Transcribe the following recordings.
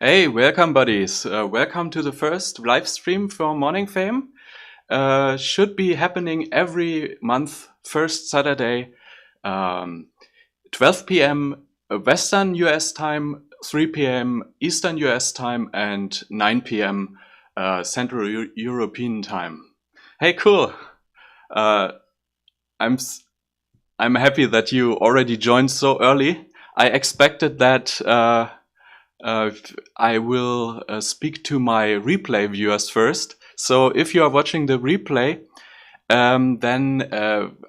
Hey, welcome buddies. Welcome to the first live stream for Morningfame. Should be happening every month, first Saturday, 12 p.m. Western US time, 3 p.m. Eastern US time, and 9 p.m. Central European time. Hey, cool. Uh, I'm I'm happy that you already joined so early. I expected that I will speak to my replay viewers first. So if you are watching the replay, then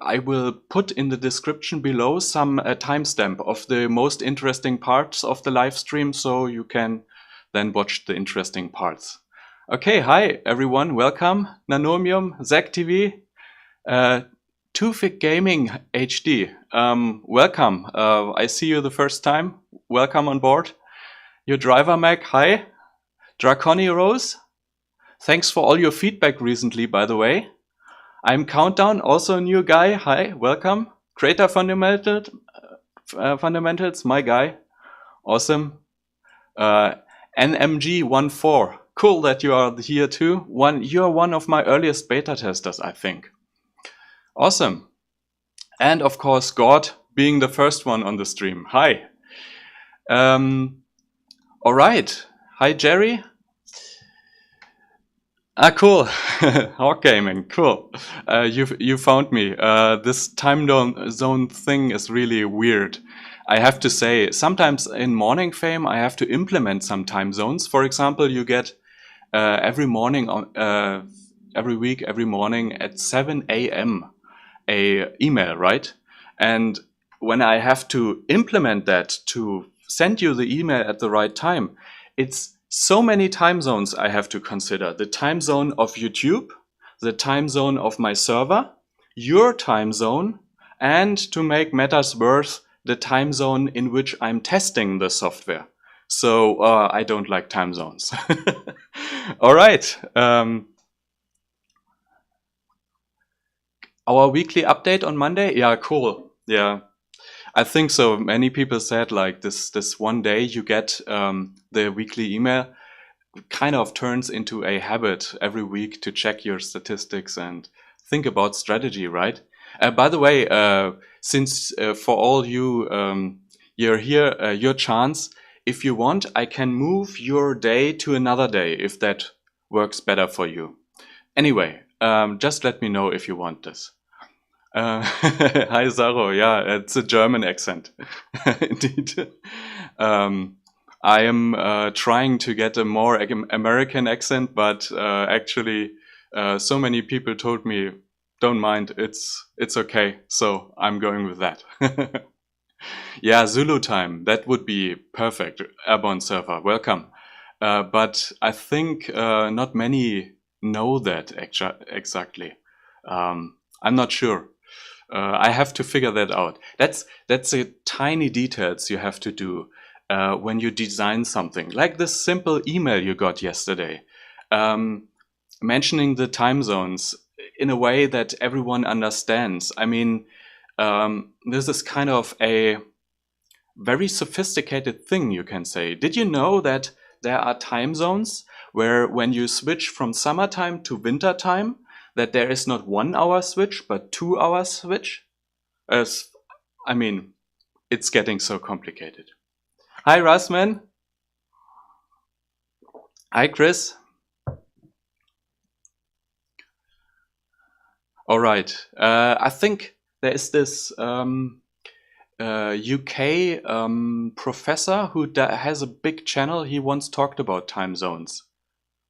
I will put in the description below some timestamp of the most interesting parts of the live stream, so you can then watch the interesting parts. Okay, hi everyone, welcome. Nanomium, Zack TV, Tufik Gaming HD, welcome. I see you the first time. Welcome on board. Your driver Mac, hi. Draconi Rose, thanks for all your feedback recently, by the way. I'm Countdown, also a new guy, hi, welcome. Creator Fundamentals, my guy, awesome. NMG14, cool that you are here too. You're one of my earliest beta testers, I think. Awesome. And of course, God being the first one on the stream, hi. All right. Hi, Jerry. Cool. Hawk Gaming, cool. You found me. This time zone thing is really weird. I have to say, sometimes in Morningfame, I have to implement some time zones. For example, you get every morning, every week, every morning at 7 a.m. a email, right? And when I have to implement that to send you the email at the right time, it's so many time zones I have to consider. The time zone of YouTube, the time zone of my server, your time zone, and to make matters worse, the time zone in which I'm testing the software. So I don't like time zones. All right. Our weekly update on Monday? Yeah, cool. Yeah. I think so. Many people said like this one day you get the weekly email kind of turns into a habit every week to check your statistics and think about strategy, right? By the way, since for all you you're here, your chance, if you want, I can move your day to another day if that works better for you. Anyway, just let me know if you want this. Hi, Saro. Yeah, it's a German accent. Indeed. I am trying to get a more American accent, but actually, so many people told me, don't mind, it's okay. So I'm going with that. Yeah, Zulu time. That would be perfect. Airborne server. Welcome. But I think not many know that exactly. I'm not sure. I have to figure that out. That's the tiny details you have to do when you design something, like this simple email you got yesterday, mentioning the time zones in a way that everyone understands. I mean, this is kind of a very sophisticated thing, you can say. Did you know that there are time zones where when you switch from summertime to wintertime, that there is not 1 hour switch, but 2 hour switch? I mean, it's getting so complicated. Hi, Rasman. Hi, Chris. All right. I think there is this UK professor who has a big channel. He once talked about time zones.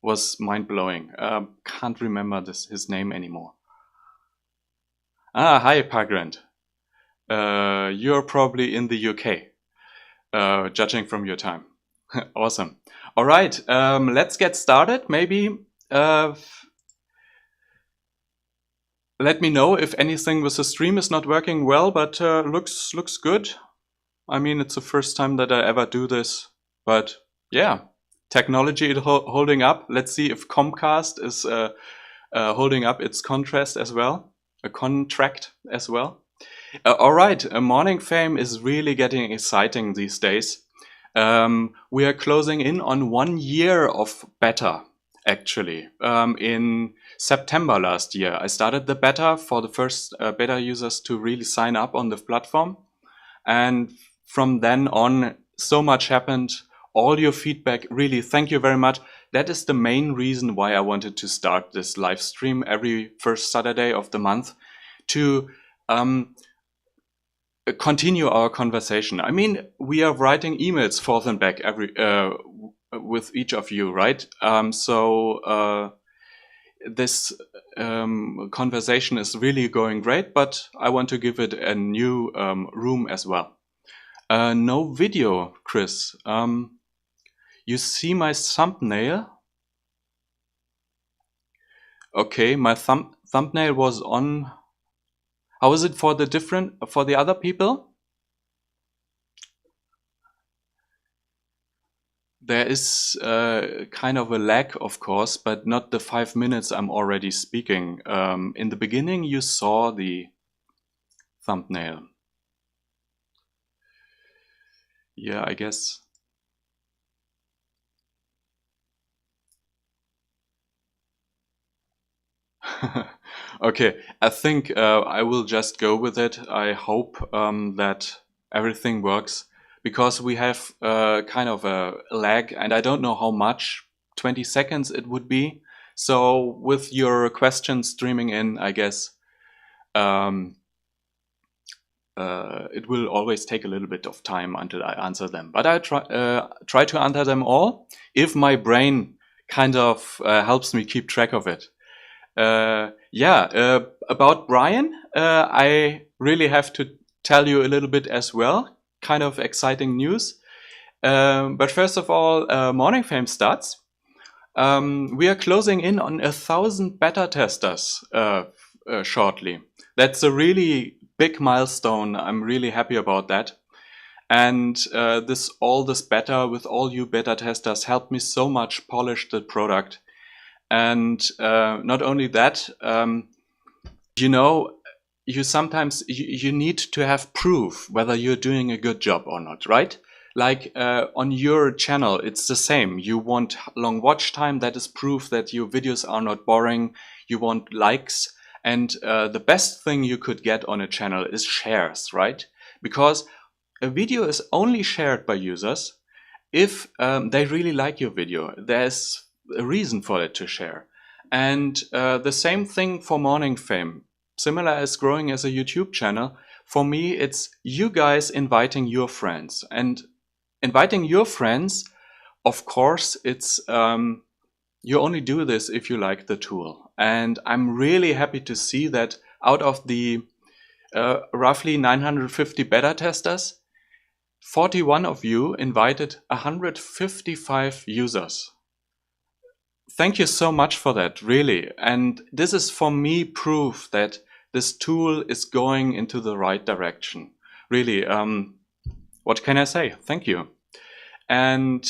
Was mind-blowing. Can't remember his name anymore. Hi, Pagrand. You're probably in the UK, judging from your time. Awesome. All right, let's get started. Maybe let me know if anything with the stream is not working well, but looks good. I mean, it's the first time that I ever do this, but yeah, technology is holding up. Let's see if Comcast is holding up its contract as well. All right, Morningfame is really getting exciting these days. We are closing in on 1 year of beta, actually. In September last year, I started the beta for the first beta users to really sign up on the platform. And from then on, so much happened. All your feedback, really, thank you very much. That is the main reason why I wanted to start this live stream every first Saturday of the month, to continue our conversation. I mean, we are writing emails forth and back with each of you, right? This conversation is really going great, but I want to give it a new room as well. No video, Chris. You see my thumbnail? Okay, my thumbnail was on. How is it for the other people? There is kind of a lag, of course, but not the 5 minutes I'm already speaking. In the beginning, you saw the thumbnail. Yeah, I guess. Okay, I think I will just go with it. I hope that everything works, because we have kind of a lag, and I don't know how much, 20 seconds it would be. So with your questions streaming in, I guess it will always take a little bit of time until I answer them. But I try to answer them all if my brain kind of helps me keep track of it. About Brian, I really have to tell you a little bit as well. Kind of exciting news. But first of all, Morningfame starts. We are closing in on 1,000 beta testers shortly. That's a really big milestone. I'm really happy about that. And all this beta with all you beta testers helped me so much polish the product. And not only that, you sometimes you need to have proof whether you're doing a good job or not, right? Like on your channel, it's the same. You want long watch time. That is proof that your videos are not boring. You want likes. And the best thing you could get on a channel is shares, right? Because a video is only shared by users if they really like your video. There's a reason for it to share. And the same thing for Morningfame. Similar as growing as a YouTube channel, for me, it's you guys inviting your friends. And inviting your friends, of course, it's you only do this if you like the tool. And I'm really happy to see that out of the roughly 950 beta testers, 41 of you invited 155 users. Thank you so much for that, really. And this is for me proof that this tool is going into the right direction. Really, what can I say? Thank you. And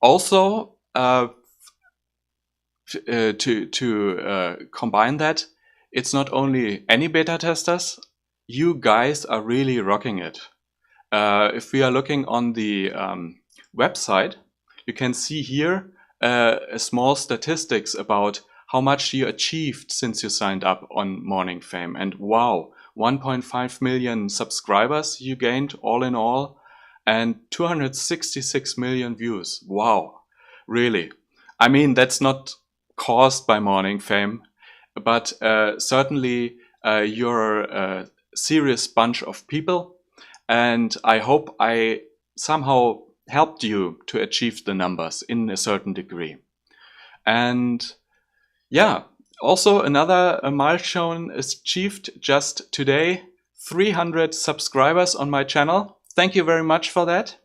also, to combine that, it's not only any beta testers, you guys are really rocking it. If we are looking on the website, you can see here a small statistics about how much you achieved since you signed up on Morningfame. And wow, 1.5 million subscribers you gained all in all, and 266 million views. Wow, really. I mean, that's not caused by Morningfame, but certainly you're a serious bunch of people. And I hope I somehow helped you to achieve the numbers in a certain degree. And yeah, also another milestone is achieved just today, 300 subscribers on my channel. Thank you very much for that.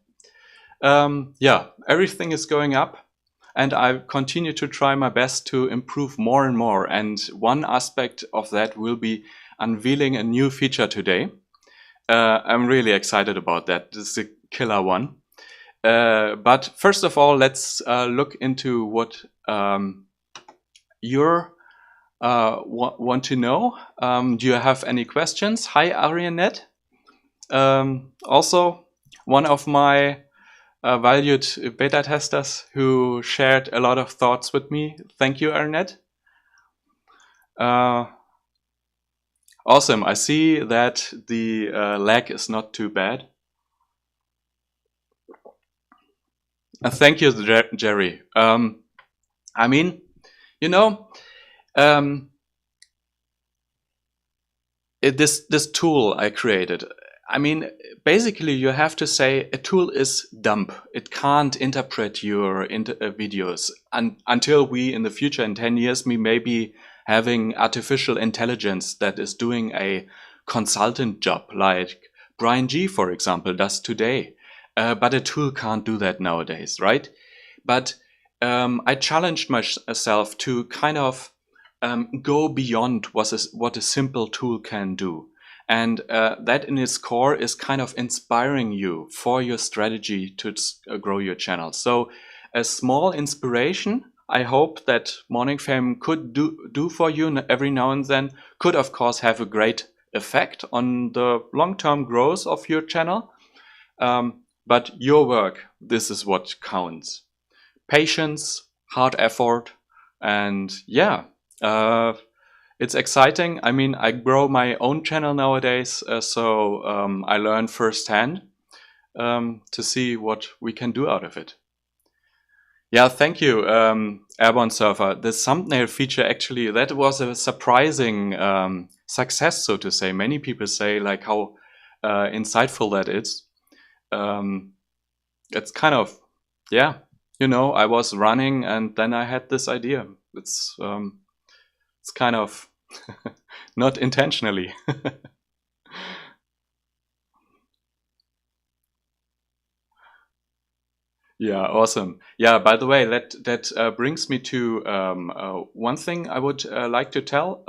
Yeah, everything is going up, and I continue to try my best to improve more and more. And one aspect of that will be unveiling a new feature today. I'm really excited about that. This is a killer one. But first of all, let's look into what you want to know. Do you have any questions? Hi, Arianet. Also, one of my valued beta testers who shared a lot of thoughts with me. Thank you, Arnett. Awesome. I see that the lag is not too bad. Thank you, Jerry. I mean, you know, this tool I created, I mean, basically you have to say a tool is dumb. It can't interpret your videos until we in the future, in 10 years, we may be having artificial intelligence that is doing a consultant job like Brian G, for example, does today. But a tool can't do that nowadays, right? But I challenged myself to kind of go beyond what a simple tool can do. And that in its core is kind of inspiring you for your strategy to grow your channel. So a small inspiration, I hope that Morningfame could do for you every now and then, could of course have a great effect on the long-term growth of your channel. But your work, this is what counts. Patience, hard effort, and yeah, it's exciting. I mean, I grow my own channel nowadays, so I learn firsthand to see what we can do out of it. Yeah, thank you, Airborne Surfer. The thumbnail feature, actually, that was a surprising success, so to say. Many people say like how insightful that is. It's kind of, yeah, you know, I was running and then I had this idea. It's kind of not intentionally. Yeah, awesome. Yeah, by the way, that brings me to one thing I would like to tell.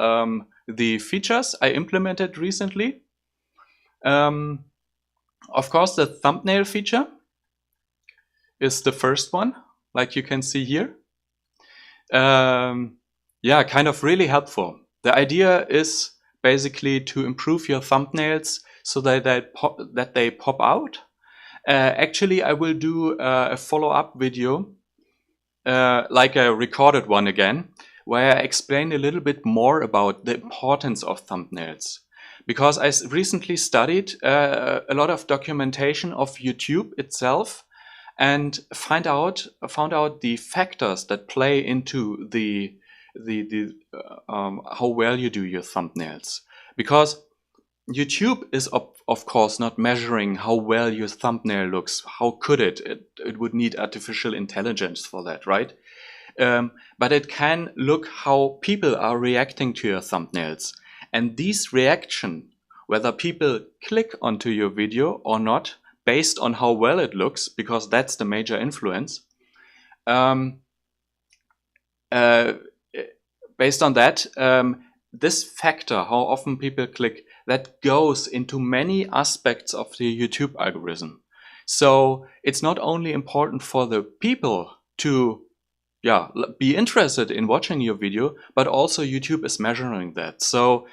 The features I implemented recently. Of course, the thumbnail feature is the first one, like you can see here. Yeah, kind of really helpful. The idea is basically to improve your thumbnails so that they pop out. Actually, I will do a follow-up video, like a recorded one again, where I explain a little bit more about the importance of thumbnails. Because I recently studied a lot of documentation of YouTube itself and found out the factors that play into the how well you do your thumbnails. Because YouTube is of course not measuring how well your thumbnail looks. How could it? It would need artificial intelligence for that, right? But it can look how people are reacting to your thumbnails. And these reaction, whether people click onto your video or not, based on how well it looks, because that's the major influence. Based on that, this factor, how often people click, that goes into many aspects of the YouTube algorithm. So it's not only important for the people to be interested in watching your video, but also YouTube is measuring that. So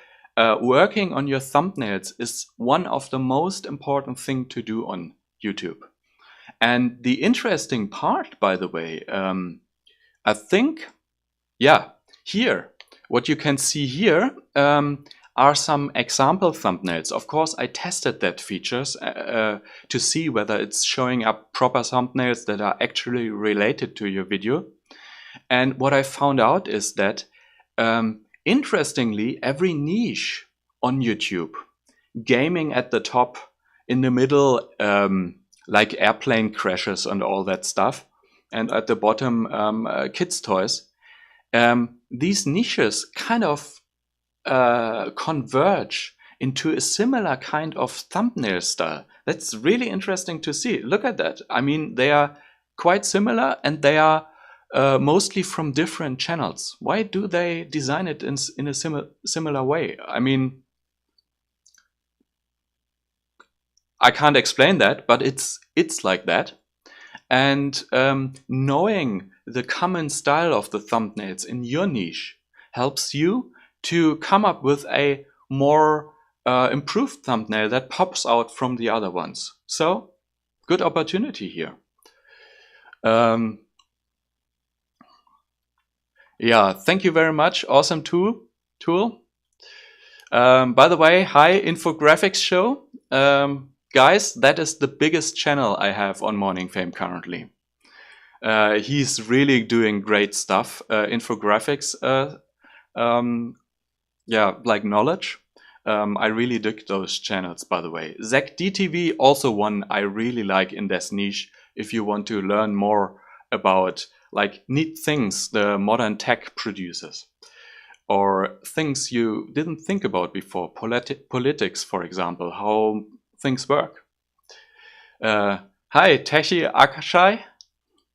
working on your thumbnails is one of the most important thing to do on YouTube. And the interesting part, by the way, I think, yeah, here, what you can see here are some example thumbnails. Of course, I tested that features to see whether it's showing up proper thumbnails that are actually related to your video. And what I found out is that, interestingly, every niche on YouTube, gaming at the top, in the middle, like airplane crashes and all that stuff, and at the bottom, kids' toys, these niches kind of converge into a similar kind of thumbnail style. That's really interesting to see. Look at that. I mean, they are quite similar and they are mostly from different channels. Why do they design it in a similar way? I mean, I can't explain that, but it's like that. And knowing the common style of the thumbnails in your niche helps you to come up with a more improved thumbnail that pops out from the other ones. So, good opportunity here. Um, yeah, thank you very much. Awesome tool. By the way, hi infographics show. Guys, that is the biggest channel I have on Morningfame currently. He's really doing great stuff. Infographics, yeah, like knowledge. I really dig those channels, by the way. Zach DTV, also one I really like in this niche. If you want to learn more about like neat things the modern tech produces, or things you didn't think about before, politics, for example, how things work. Hi, Tashi Akashai.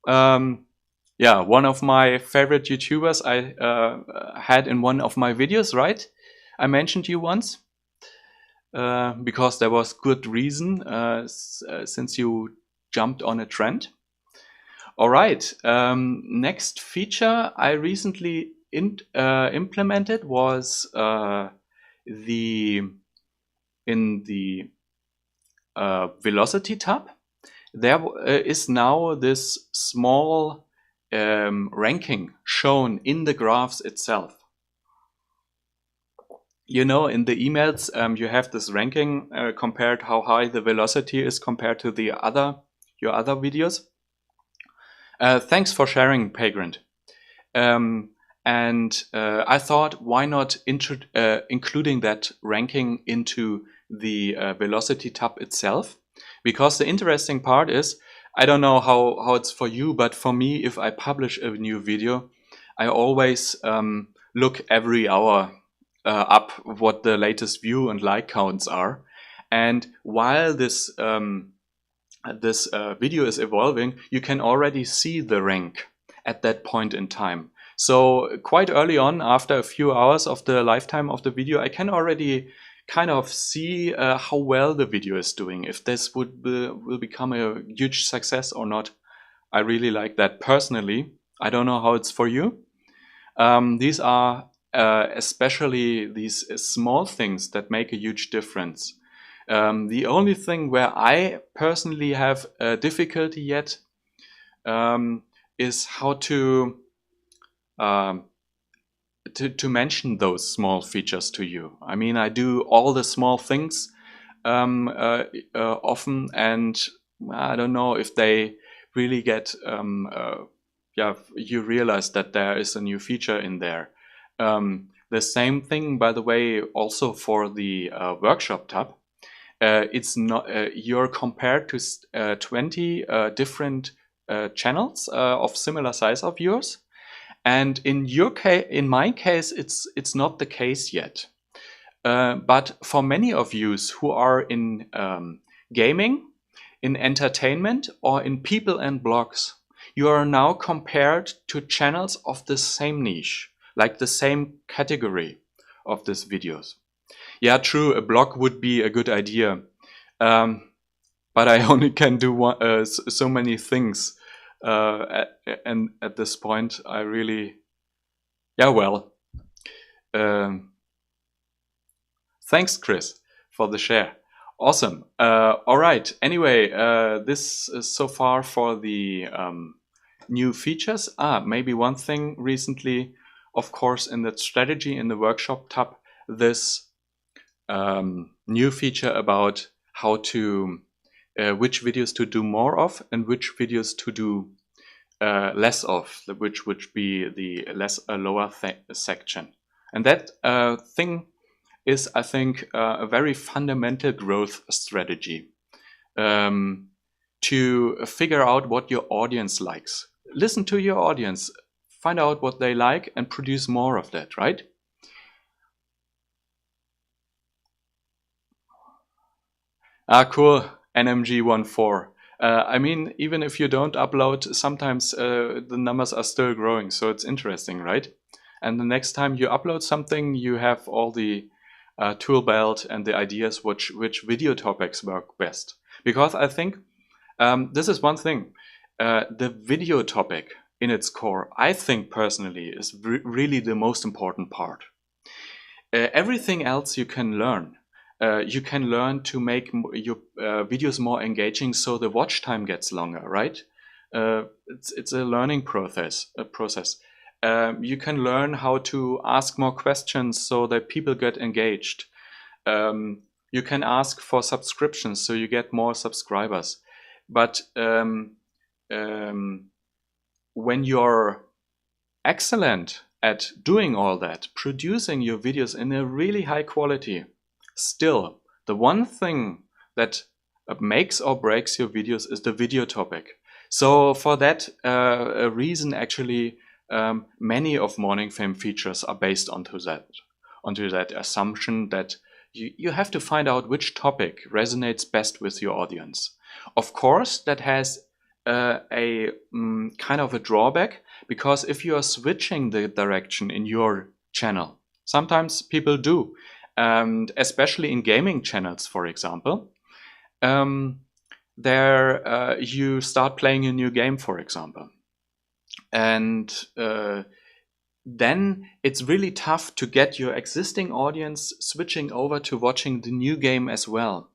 Yeah, one of my favorite YouTubers I had in one of my videos, right? I mentioned you once because there was good reason since you jumped on a trend. All right, next feature I recently implemented was the in the velocity tab. There is now this small ranking shown in the graphs itself. You know, in the emails, you have this ranking compared how high the velocity is compared to your other videos. Thanks for sharing, Pagrant. And I thought, why not including that ranking into the velocity tab itself? Because the interesting part is, I don't know how it's for you, but for me, if I publish a new video, I always look every hour up what the latest view and like counts are. And while this video is evolving, you can already see the rank at that point in time. So quite early on, after a few hours of the lifetime of the video, I can already kind of see how well the video is doing, if this will become a huge success or not. I really like that personally. I don't know how it's for you. These are especially these small things that make a huge difference. The only thing where I personally have difficulty yet is how um, to mention those small features to you. I mean, I do all the small things often, and I don't know if they really get. Yeah, you realize that there is a new feature in there. The same thing, by the way, also for the workshop tab. It's not you're compared to 20 different channels of similar size of yours. And in your case, in my case, it's not the case yet. But for many of you who are in gaming, in entertainment, or in people and blogs, you are now compared to channels of the same niche, like the same category of these videos. Yeah, true, a blog would be a good idea. But I only can do so many things. And at this point, I really, yeah, well, um, thanks, Chris, for the share. Awesome. All right. Anyway, this is so far for the new features. Maybe one thing recently, of course, in the strategy in the workshop tab, this new feature about how to which videos to do more of and which videos to do less of, which would be the lower section. And that thing is, I think, a very fundamental growth strategy to figure out what your audience likes. Listen to your audience, find out what they like, and produce more of that, right? Cool. NMG14. I mean, even if you don't upload, sometimes the numbers are still growing. So it's interesting, right? And the next time you upload something, you have all the tool belt and the ideas which video topics work best. Because I think this is one thing. The video topic in its core, I think personally, is really the most important part. Everything else you can learn. You can learn to make your videos more engaging so the watch time gets longer, right? it's a learning process. You can learn how to ask more questions so that people get engaged. You can ask for subscriptions so you get more subscribers. But when you're excellent at doing all that, producing your videos in a really high quality, still, the one thing that makes or breaks your videos is the video topic. So for that reason, actually, many of Morningfame features are based onto that assumption that you have to find out which topic resonates best with your audience. Of course, that has a kind of a drawback, because if you are switching the direction in your channel, sometimes people do, and especially in gaming channels, for example, there you start playing a new game, for example, and then it's really tough to get your existing audience switching over to watching the new game as well.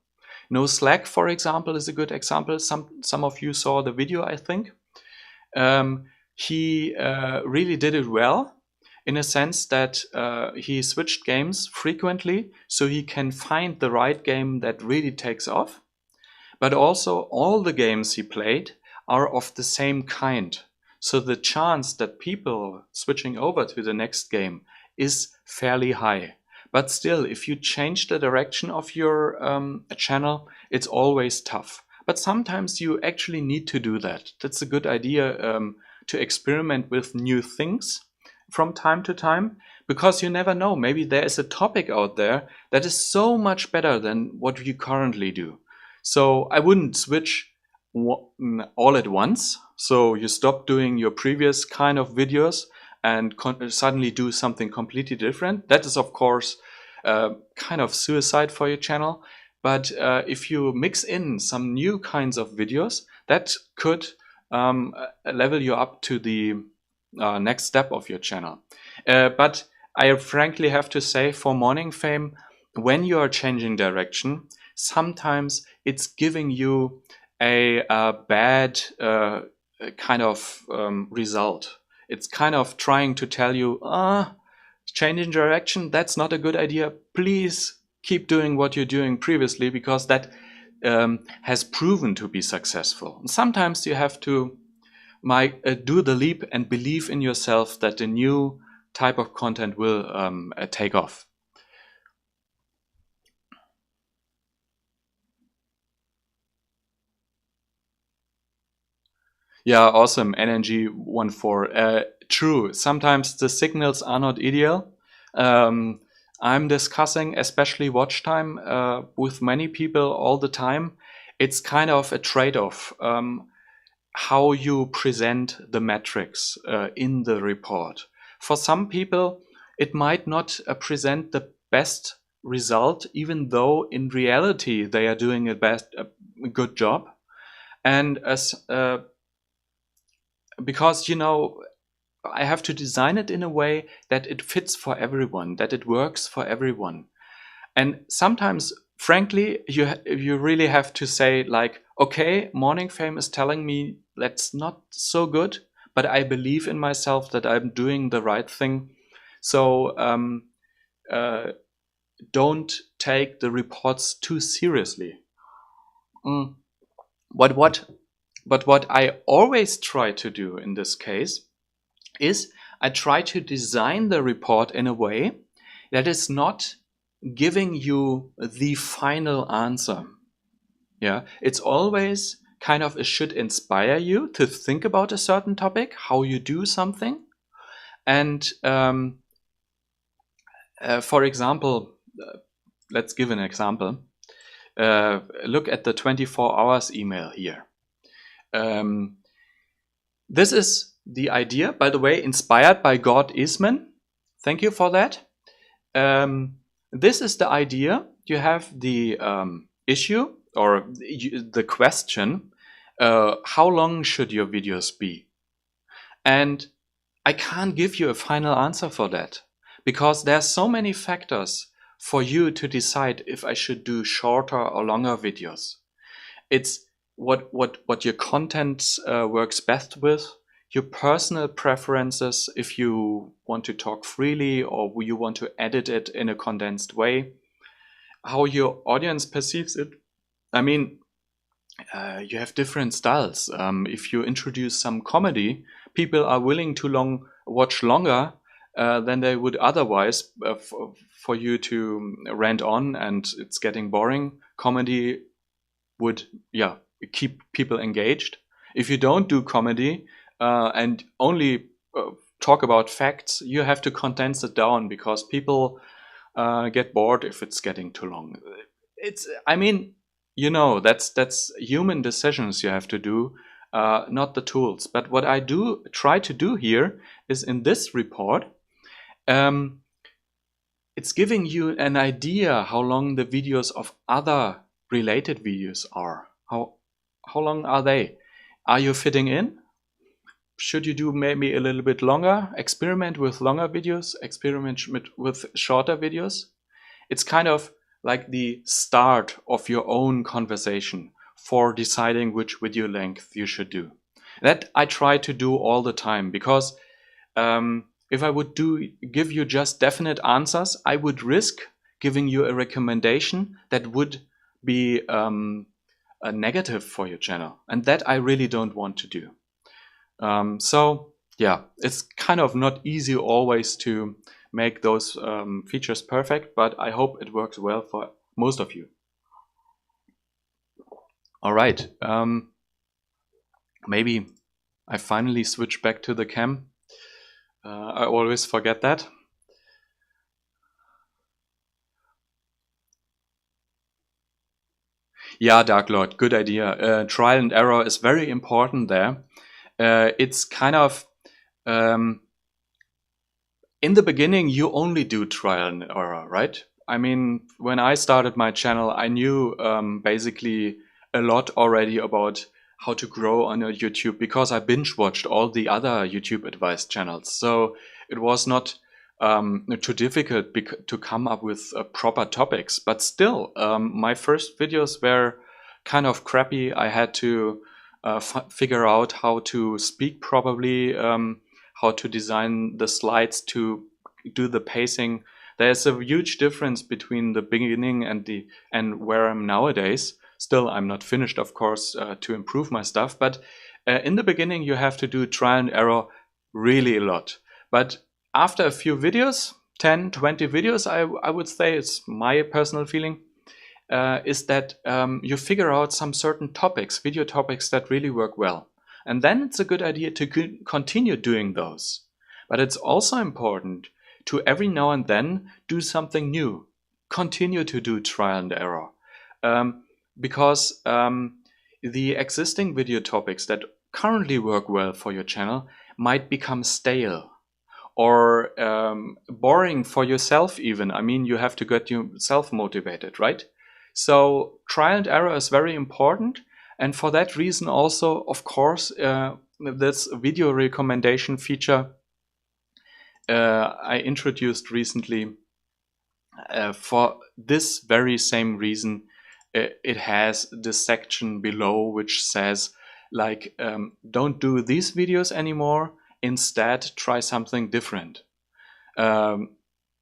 No Slack, for example, is a good example. Some of you saw the video, I think. He really did it well, in a sense that he switched games frequently so he can find the right game that really takes off. But also all the games he played are of the same kind. So the chance that people switching over to the next game is fairly high. But still, if you change the direction of your channel, it's always tough. But sometimes you actually need to do that. That's a good idea to experiment with new things from time to time, because you never know. Maybe there is a topic out there that is so much better than what you currently do. So I wouldn't switch all at once. So you stop doing your previous kind of videos and suddenly do something completely different. That is, of course, kind of suicide for your channel. But if you mix in some new kinds of videos, that could level you up to the next step of your channel. But I frankly have to say, for Morningfame, when you are changing direction, sometimes it's giving you a bad kind of result. It's kind of trying to tell you, changing direction, that's not a good idea. Please keep doing what you're doing previously, because that has proven to be successful. And sometimes you have to do the leap and believe in yourself that the new type of content will take off. Yeah, awesome. NNG14. True. Sometimes the signals are not ideal. I'm discussing, especially watch time, with many people all the time. It's kind of a trade-off. How you present the metrics in the report. For some people, it might not present the best result, even though in reality they are doing a good job. And as because, you know, I have to design it in a way that it fits for everyone, that it works for everyone. And sometimes, frankly, you really have to say, like, okay, Morningfame is telling me that's not so good, but I believe in myself that I'm doing the right thing. So don't take the reports too seriously. But what I always try to do in this case is I try to design the report in a way that is not giving you the final answer. Yeah, it's always kind of, it should inspire you to think about a certain topic, how you do something. And for example, let's give an example. Look at the 24 hours email here. This is the idea, by the way, inspired by God Isman. Thank you for that. This is the idea. You have the issue or the question, how long should your videos be? And I can't give you a final answer for that, because there are so many factors for you to decide if I should do shorter or longer videos. It's what your content works best with, your personal preferences, if you want to talk freely or you want to edit it in a condensed way, how your audience perceives it. I mean, you have different styles. If you introduce some comedy, people are willing to watch longer than they would otherwise for you to rant on, and it's getting boring. Comedy would, yeah, keep people engaged. If you don't do comedy and only talk about facts, you have to condense it down because people get bored if it's getting too long. I mean, that's human decisions you have to do, not the tools. But what I do try to do here is in this report, it's giving you an idea how long the videos of other related videos are. How long are they? Are you fitting in? Should you do maybe a little bit longer? Experiment with longer videos, experiment with shorter videos. It's kind of like the start of your own conversation for deciding which video length you should do. That I try to do all the time, because if I would give you just definite answers, I would risk giving you a recommendation that would be a negative for your channel, and that I really don't want to do. So yeah, it's kind of not easy always to make those features perfect, but I hope it works well for most of you. All right, maybe I finally switch back to the cam. I always forget that. Yeah, Dark Lord, good idea. Trial and error is very important there. It's kind of in the beginning, you only do trial and error, right? I mean, when I started my channel, I knew basically a lot already about how to grow on YouTube because I binge watched all the other YouTube advice channels. So it was not too difficult to come up with proper topics. But still, my first videos were kind of crappy. I had to figure out how to speak properly, how to design the slides, to do the pacing. There's a huge difference between the beginning and where I'm nowadays. Still, I'm not finished, of course, to improve my stuff. But in the beginning, you have to do trial and error really a lot. But after a few videos, 10, 20 videos, I would say, it's my personal feeling, is that you figure out some certain topics, video topics that really work well. And then it's a good idea to continue doing those. But it's also important to every now and then do something new. Continue to do trial and error. Because the existing video topics that currently work well for your channel might become stale or boring for yourself even. I mean, you have to get yourself motivated, right? So trial and error is very important. And for that reason also, of course, this video recommendation feature I introduced recently, for this very same reason, it has this section below which says, like, don't do these videos anymore. Instead, try something different. I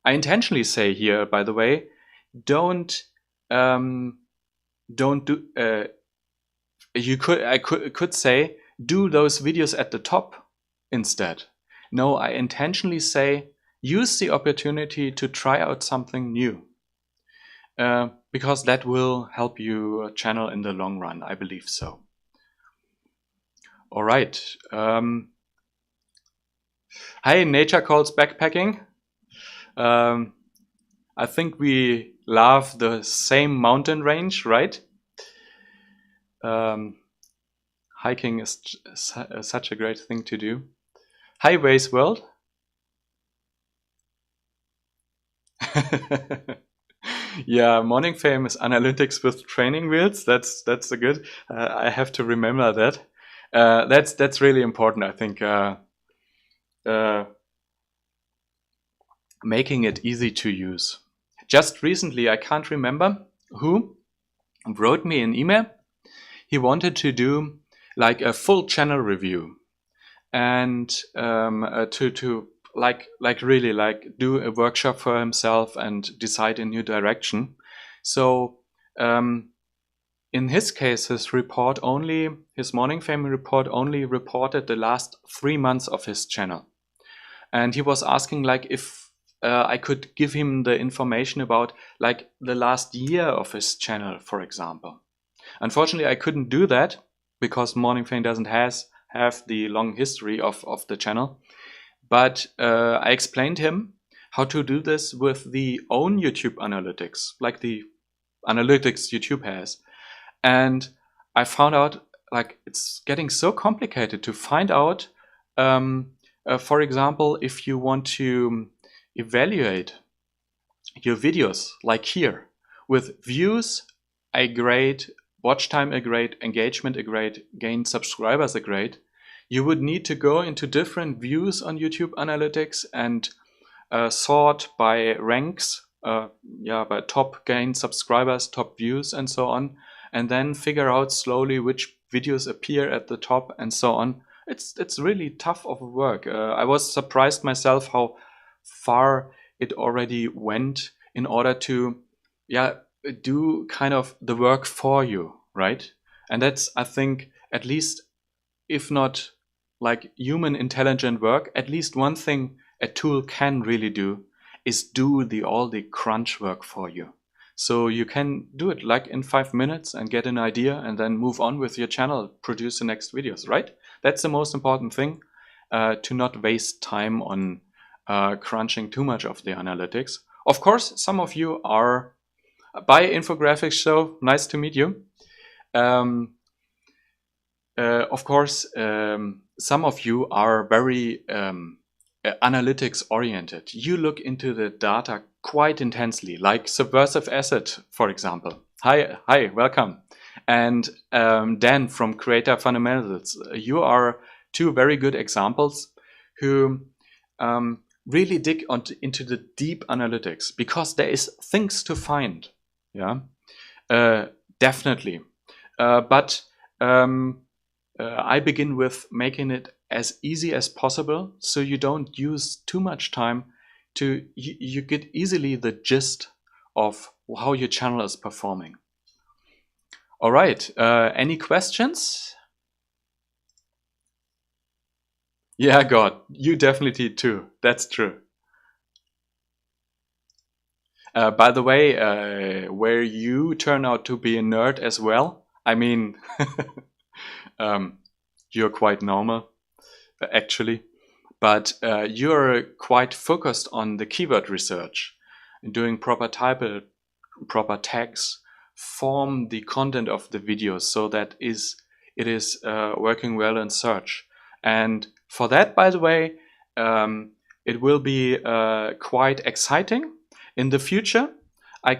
intentionally say here, by the way, don't do. I could say do those videos at the top instead. No, I intentionally say use the opportunity to try out something new, because that will help your channel in the long run. I believe so. All right. Hi, Nature Calls Backpacking. I think we love the same mountain range, right? Hiking is such a great thing to do. Hi, Waze World. Yeah, Morningfame is analytics with training wheels. That's a good. I have to remember that. That's really important. I think making it easy to use. Just recently, I can't remember who wrote me an email. he wanted to do like a full channel review and to really like do a workshop for himself and decide a new direction. So in his case, his Morningfame report only reported the last 3 months of his channel. And he was asking like if I could give him the information about like the last year of his channel, for example. Unfortunately, I couldn't do that because Morningfame doesn't have the long history of the channel. But I explained him how to do this with the own YouTube analytics, like the analytics YouTube has. And I found out like it's getting so complicated to find out, for example, if you want to evaluate your videos, like here, with views a grade, watch time a grade, engagement a grade, gained subscribers a grade, you would need to go into different views on YouTube analytics and sort by ranks, by top gained subscribers, top views, and so on, and then figure out slowly which videos appear at the top and so on. It's really tough of work. I was surprised myself how far it already went in order to do kind of the work for you, right? And that's, I think, at least, if not like human intelligent work, at least one thing a tool can really do is do all the crunch work for you. So you can do it like in 5 minutes and get an idea and then move on with your channel, produce the next videos, right? That's the most important thing, to not waste time on crunching too much of the analytics. Of course, some of you are by infographics, so nice to meet you. Of course, some of you are very analytics oriented. You look into the data quite intensely, like Subversive Asset, for example. Hi, welcome. And Dan from Creator Fundamentals. You are two very good examples who really dig into the deep analytics, because there is things to find. Yeah, definitely. But I begin with making it as easy as possible, so you don't use too much time. You get easily the gist of how your channel is performing. All right, any questions? Yeah, God, you definitely too. That's true. By the way, where you turn out to be a nerd as well, I mean, you're quite normal, actually, but you're quite focused on the keyword research, doing proper tags, form the content of the video so that it is working well in search. And for that, by the way, it will be quite exciting in the future. I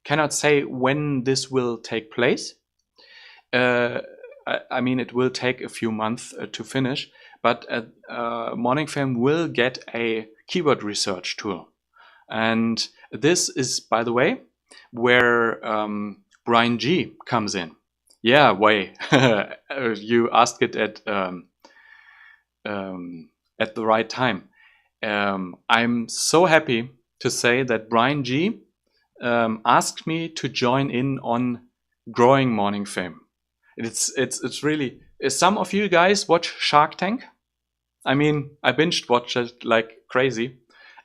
cannot say when this will take place. I mean, it will take a few months to finish, but Morningfame will get a keyword research tool. And this is, by the way, where Brian G comes in. Yeah, way. You asked it at the right time. I'm so happy to say that Brian G asked me to join in on growing Morningfame. It's really. Some of you guys watch Shark Tank. I mean, I binged watched it like crazy,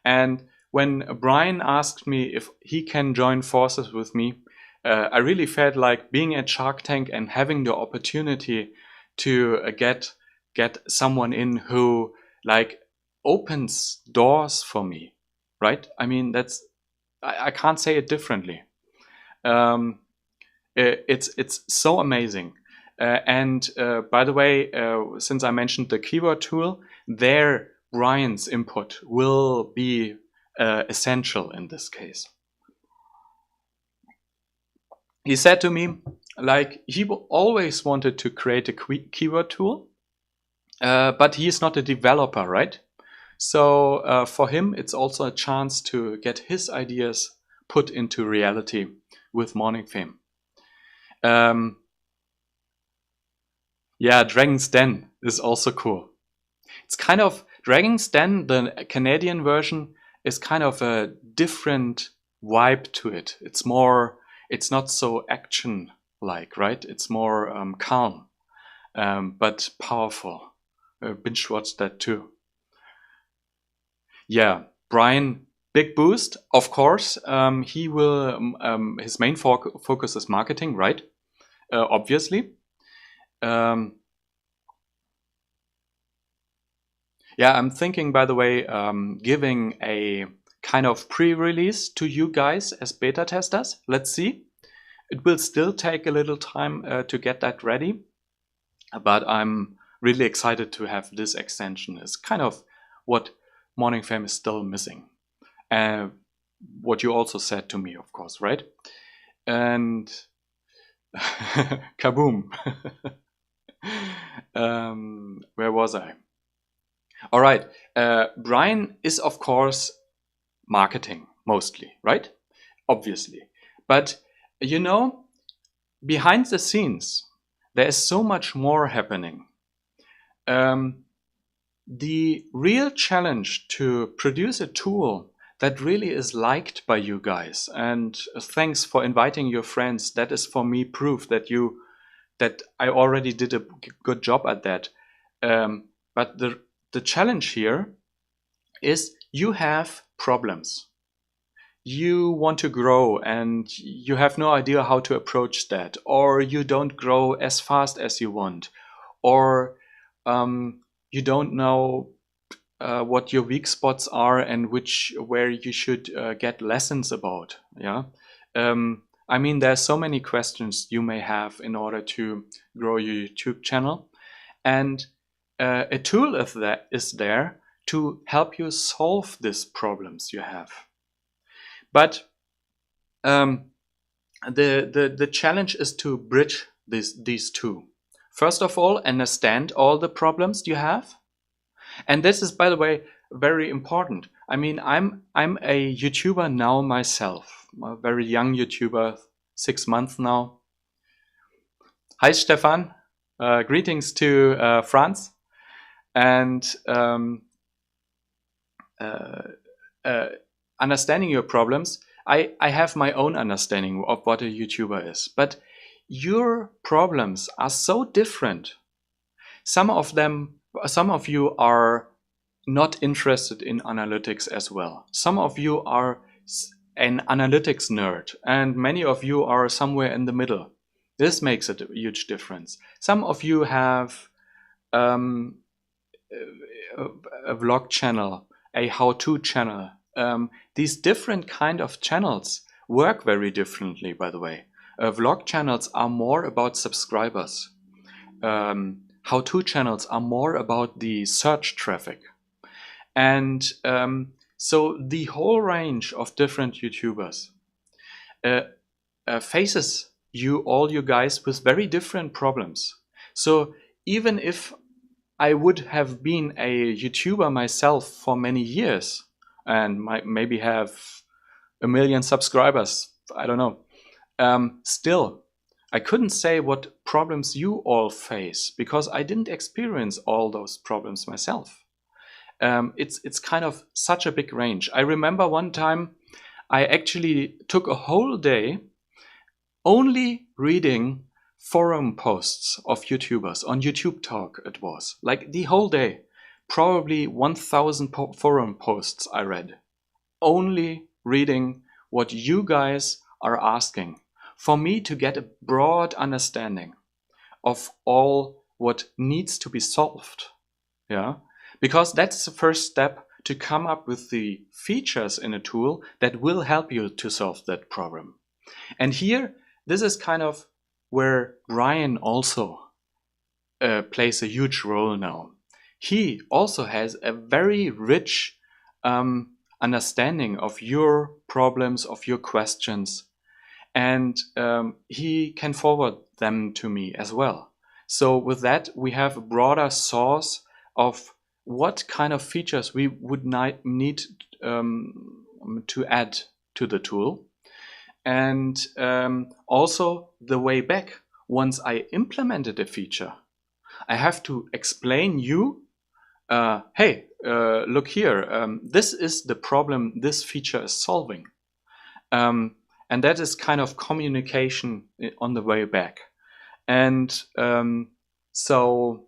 and when Brian asked me if he can join forces with me, I really felt like being at Shark Tank and having the opportunity to get someone in who like opens doors for me, right? I mean, I can't say it differently. It's so amazing. And by the way, since I mentioned the keyword tool, Brian's input will be essential in this case. He said to me, like, he always wanted to create a keyword tool, but he is not a developer, right? So for him, it's also a chance to get his ideas put into reality with Morningfame. Yeah, Dragon's Den is also cool. It's kind of Dragon's Den, the Canadian version, is kind of a different vibe to it. It's not so action-like, right? It's more calm, but powerful. Binge-watched that too. Yeah, Brian, big boost, of course. He will. His main focus is marketing, right? Obviously. Yeah, I'm thinking, by the way, giving a kind of pre-release to you guys as beta testers. Let's see. It will still take a little time to get that ready, but I'm really excited to have this extension. It's kind of what Morningfame is still missing. What you also said to me, of course, right? And kaboom. Where was I? All right. Brian is, of course, marketing mostly, right? Obviously. But, you know, behind the scenes, there is so much more happening. The real challenge to produce a tool that really is liked by you guys, and thanks for inviting your friends. That is for me proof that I already did a good job at that. But the challenge here is you have problems. You want to grow and you have no idea how to approach that, or you don't grow as fast as you want, or you don't know what your weak spots are and where you should get lessons about. Yeah. I mean, there's so many questions you may have in order to grow your YouTube channel, and a tool of that is there to help you solve these problems you have. But the challenge is to bridge these two. First of all, understand all the problems you have. And this is, by the way, very important. I mean, I'm a YouTuber now myself, a very young YouTuber, 6 months now. Hi, Stefan. Greetings to France. And understanding your problems, I have my own understanding of what a YouTuber is. But your problems are so different. Some of you are not interested in analytics as well. Some of you are an analytics nerd, and many of you are somewhere in the middle. This makes a huge difference. Some of you have a vlog channel, a how-to channel. These different kind of channels work very differently, by the way. Vlog channels are more about subscribers. How-to channels are more about the search traffic. And so the whole range of different YouTubers faces all you guys with very different problems. So even if I would have been a YouTuber myself for many years and maybe have 1 million subscribers, I don't know, still, I couldn't say what problems you all face because I didn't experience all those problems myself. It's kind of such a big range. I remember one time I actually took a whole day only reading forum posts of YouTubers on YouTube Talk. It was like the whole day, probably 1,000 forum posts I read, only reading what you guys are asking for me to get a broad understanding of all what needs to be solved. Yeah, because that's the first step to come up with the features in a tool that will help you to solve that problem. And here, this is kind of where Ryan also plays a huge role now. He also has a very rich understanding of your problems, of your questions, and he can forward them to me as well. So with that, we have a broader source of what kind of features we would need to add to the tool. And also the way back, once I implemented a feature, I have to explain you, hey, look here, this is the problem this feature is solving. And that is kind of communication on the way back. And so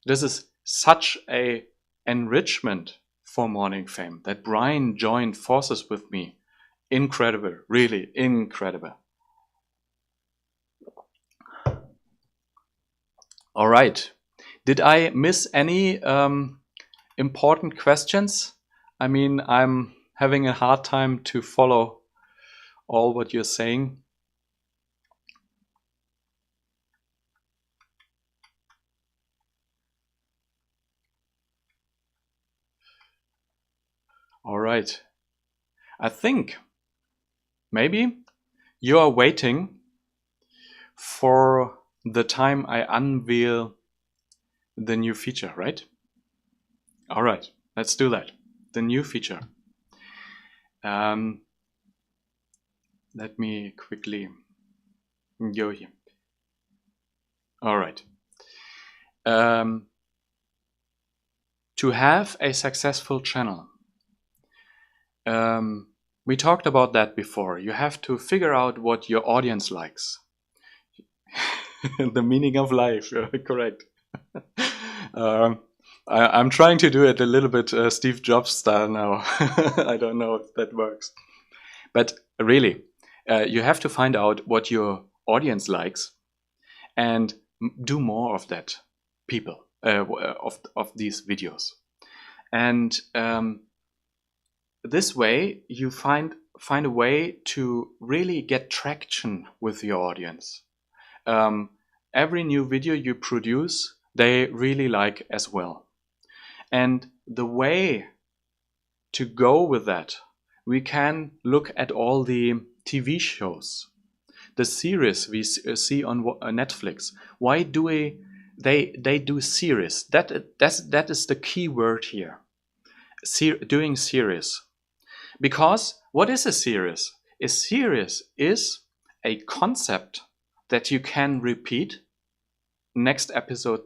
this is such a enrichment for Morningfame that Brian joined forces with me. Incredible, really incredible. All right. Did I miss any important questions? I mean, I'm having a hard time to follow all what you're saying. All right. I think maybe you are waiting for the time I unveil the new feature, right? All right, let's do that. The new feature. Let me quickly go here. All right. To have a successful channel, we talked about that before. You have to figure out what your audience likes. The meaning of life, correct. I'm trying to do it a little bit Steve Jobs style now. I don't know if that works. But really, you have to find out what your audience likes and do more of that, people, of these videos. And this way, you find a way to really get traction with your audience. Every new video you produce, they really like as well. And the way to go with that, we can look at all the TV shows, the series we see on Netflix. Why do they do series? That is the key word here. Doing series. Because what is a series? A series is a concept that you can repeat next episode,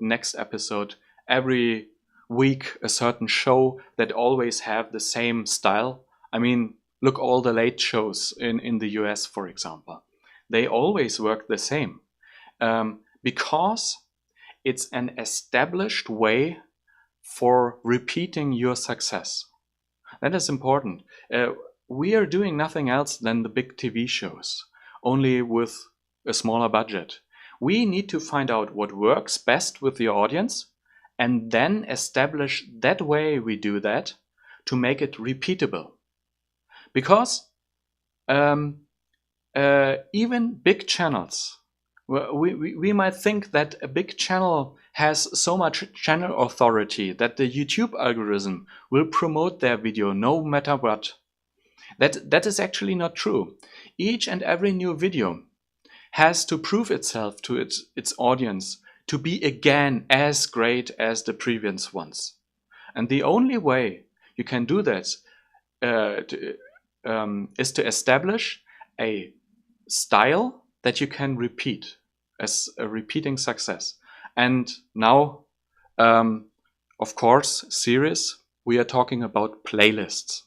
every week a certain show that always have the same style. I mean, look all the late shows in the US, for example. They always work the same because it's an established way for repeating your success. That is important. We are doing nothing else than the big TV shows, only with a smaller budget. We need to find out what works best with the audience and then establish that way we do that to make it repeatable. Because even big channels, we might think that a big channel has so much channel authority that the YouTube algorithm will promote their video no matter what. That is actually not true. Each and every new video has to prove itself to its audience to be again as great as the previous ones. And the only way you can do that is to establish a style that you can repeat as a repeating success. And now, of course, series, we are talking about playlists.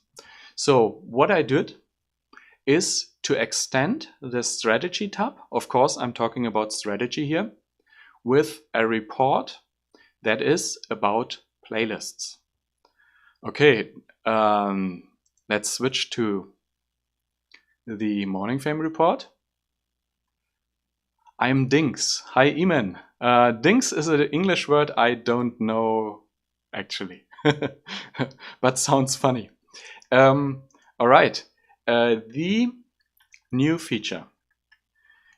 So what I did is to extend the strategy tab. Of course, I'm talking about strategy here, with a report that is about playlists. Okay, let's switch to the Morningfame report. I'm Dinks. Hi, Eman. Dinks is an English word I don't know, actually, but sounds funny. All right, the new feature.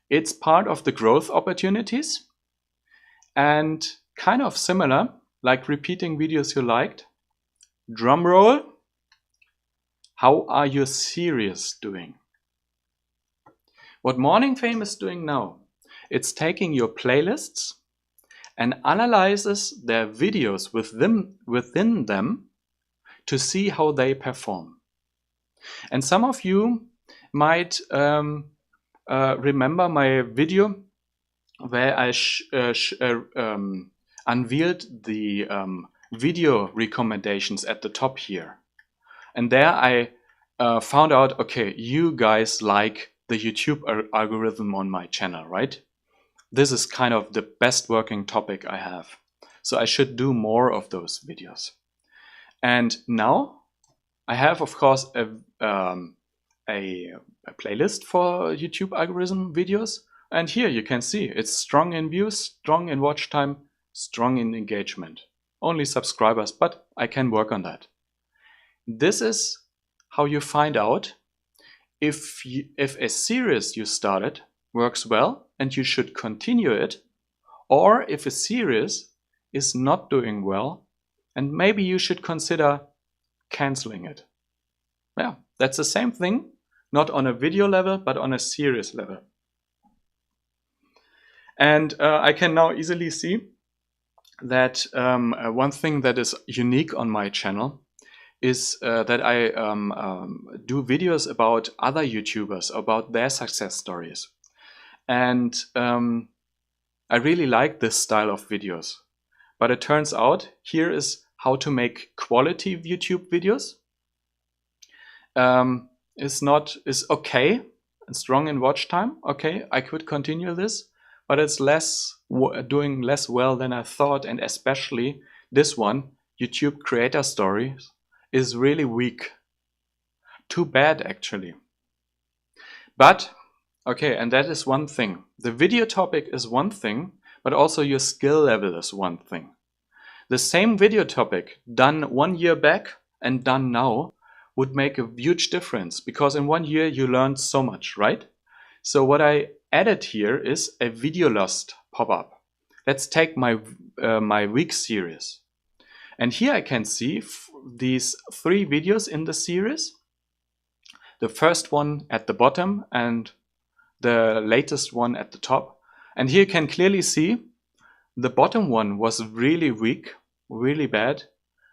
It's part of the growth opportunities and kind of similar, like repeating videos you liked. Drum roll. How are your series doing? What Morningfame is doing now, it's taking your playlists and analyzes their videos within them to see how they perform. And some of you might remember my video where I unveiled the video recommendations at the top here. And there I found out, okay, you guys like the YouTube algorithm on my channel, right? This is kind of the best working topic I have. So I should do more of those videos. And now I have, of course, a playlist for YouTube algorithm videos. And here you can see it's strong in views, strong in watch time, strong in engagement. Only subscribers, but I can work on that. This is how you find out if a series you started works well and you should continue it, or if a series is not doing well and maybe you should consider canceling it. Yeah, that's the same thing, not on a video level, but on a series level. And I can now easily see that one thing that is unique on my channel is that I do videos about other YouTubers, about their success stories. And I really like this style of videos. But it turns out here is how to make quality YouTube videos. Is okay and strong in watch time. Okay, I could continue this, but it's doing less well than I thought, and especially this one, YouTube creator stories, is really weak. Too bad, actually. But okay, and that is one thing. The video topic is one thing, but also your skill level is one thing. The same video topic done 1 year back and done now would make a huge difference, because in 1 year you learned so much, right? So what I added here is a video lost pop-up. Let's take my week series. And here I can see these 3 videos in the series. The first one at the bottom and the latest one at the top. And here you can clearly see the bottom one was really weak, really bad.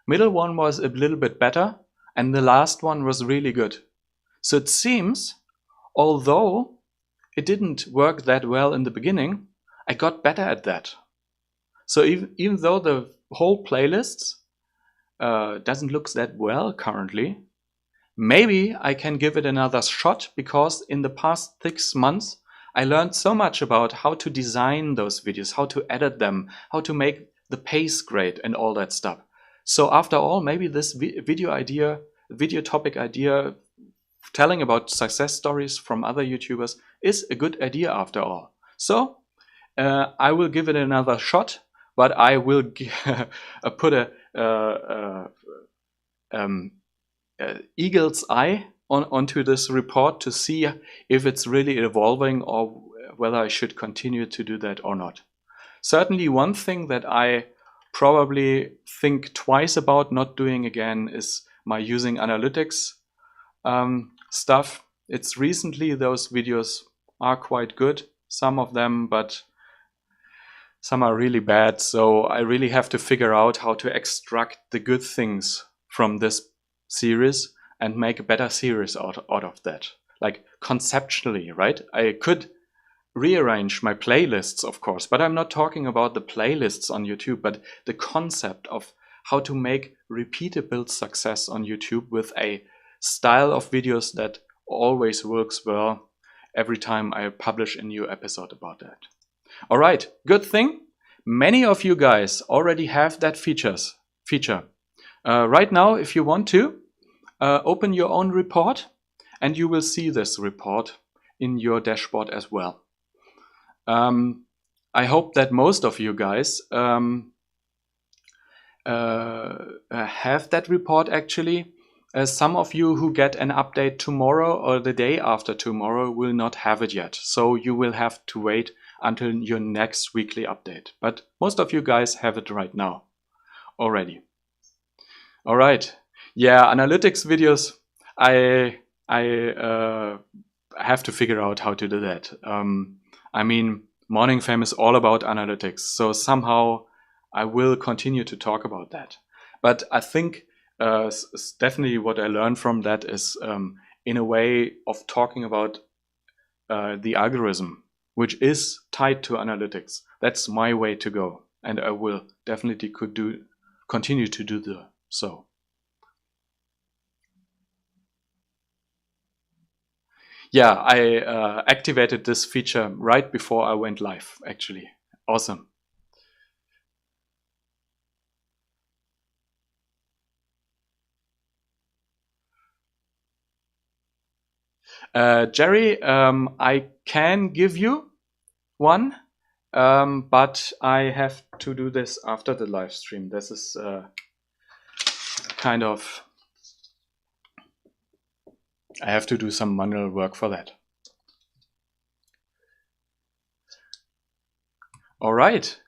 Middle one was a little bit better. And the last one was really good. So it seems, although it didn't work that well in the beginning, I got better at that. So even though the whole playlist doesn't look that well currently, maybe I can give it another shot, because in the past 6 months I learned so much about how to design those videos, how to edit them, how to make the pace great and all that stuff. So after all, maybe this video topic idea, telling about success stories from other YouTubers, is a good idea after all. So I will give it another shot, but I will put a eagle's eye onto this report to see if it's really evolving or whether I should continue to do that or not. Certainly one thing that I probably think twice about not doing again is my using analytics stuff. It's recently those videos are quite good, some of them, but some are really bad. So I really have to figure out how to extract the good things from this series and make a better series out of that. Like conceptually, right? I could rearrange my playlists, of course, but I'm not talking about the playlists on YouTube, but the concept of how to make repeatable success on YouTube with a style of videos that always works well every time I publish a new episode about that. All right, good thing. Many of you guys already have that feature. Right now, if you want to, open your own report and you will see this report in your dashboard as well. I hope that most of you guys have that report actually. Some of you who get an update tomorrow or the day after tomorrow will not have it yet. So you will have to wait until your next weekly update. But most of you guys have it right now already. All right. Yeah, analytics videos. I have to figure out how to do that. I mean, Morningfame is all about analytics. So somehow I will continue to talk about that. But I think definitely what I learned from that is in a way of talking about the algorithm, which is tied to analytics. That's my way to go, and I will definitely continue to do so. Yeah, I activated this feature right before I went live, actually. Awesome. Jerry, I can give you one, but I have to do this after the live stream. This is kind of, I have to do some manual work for that. All right.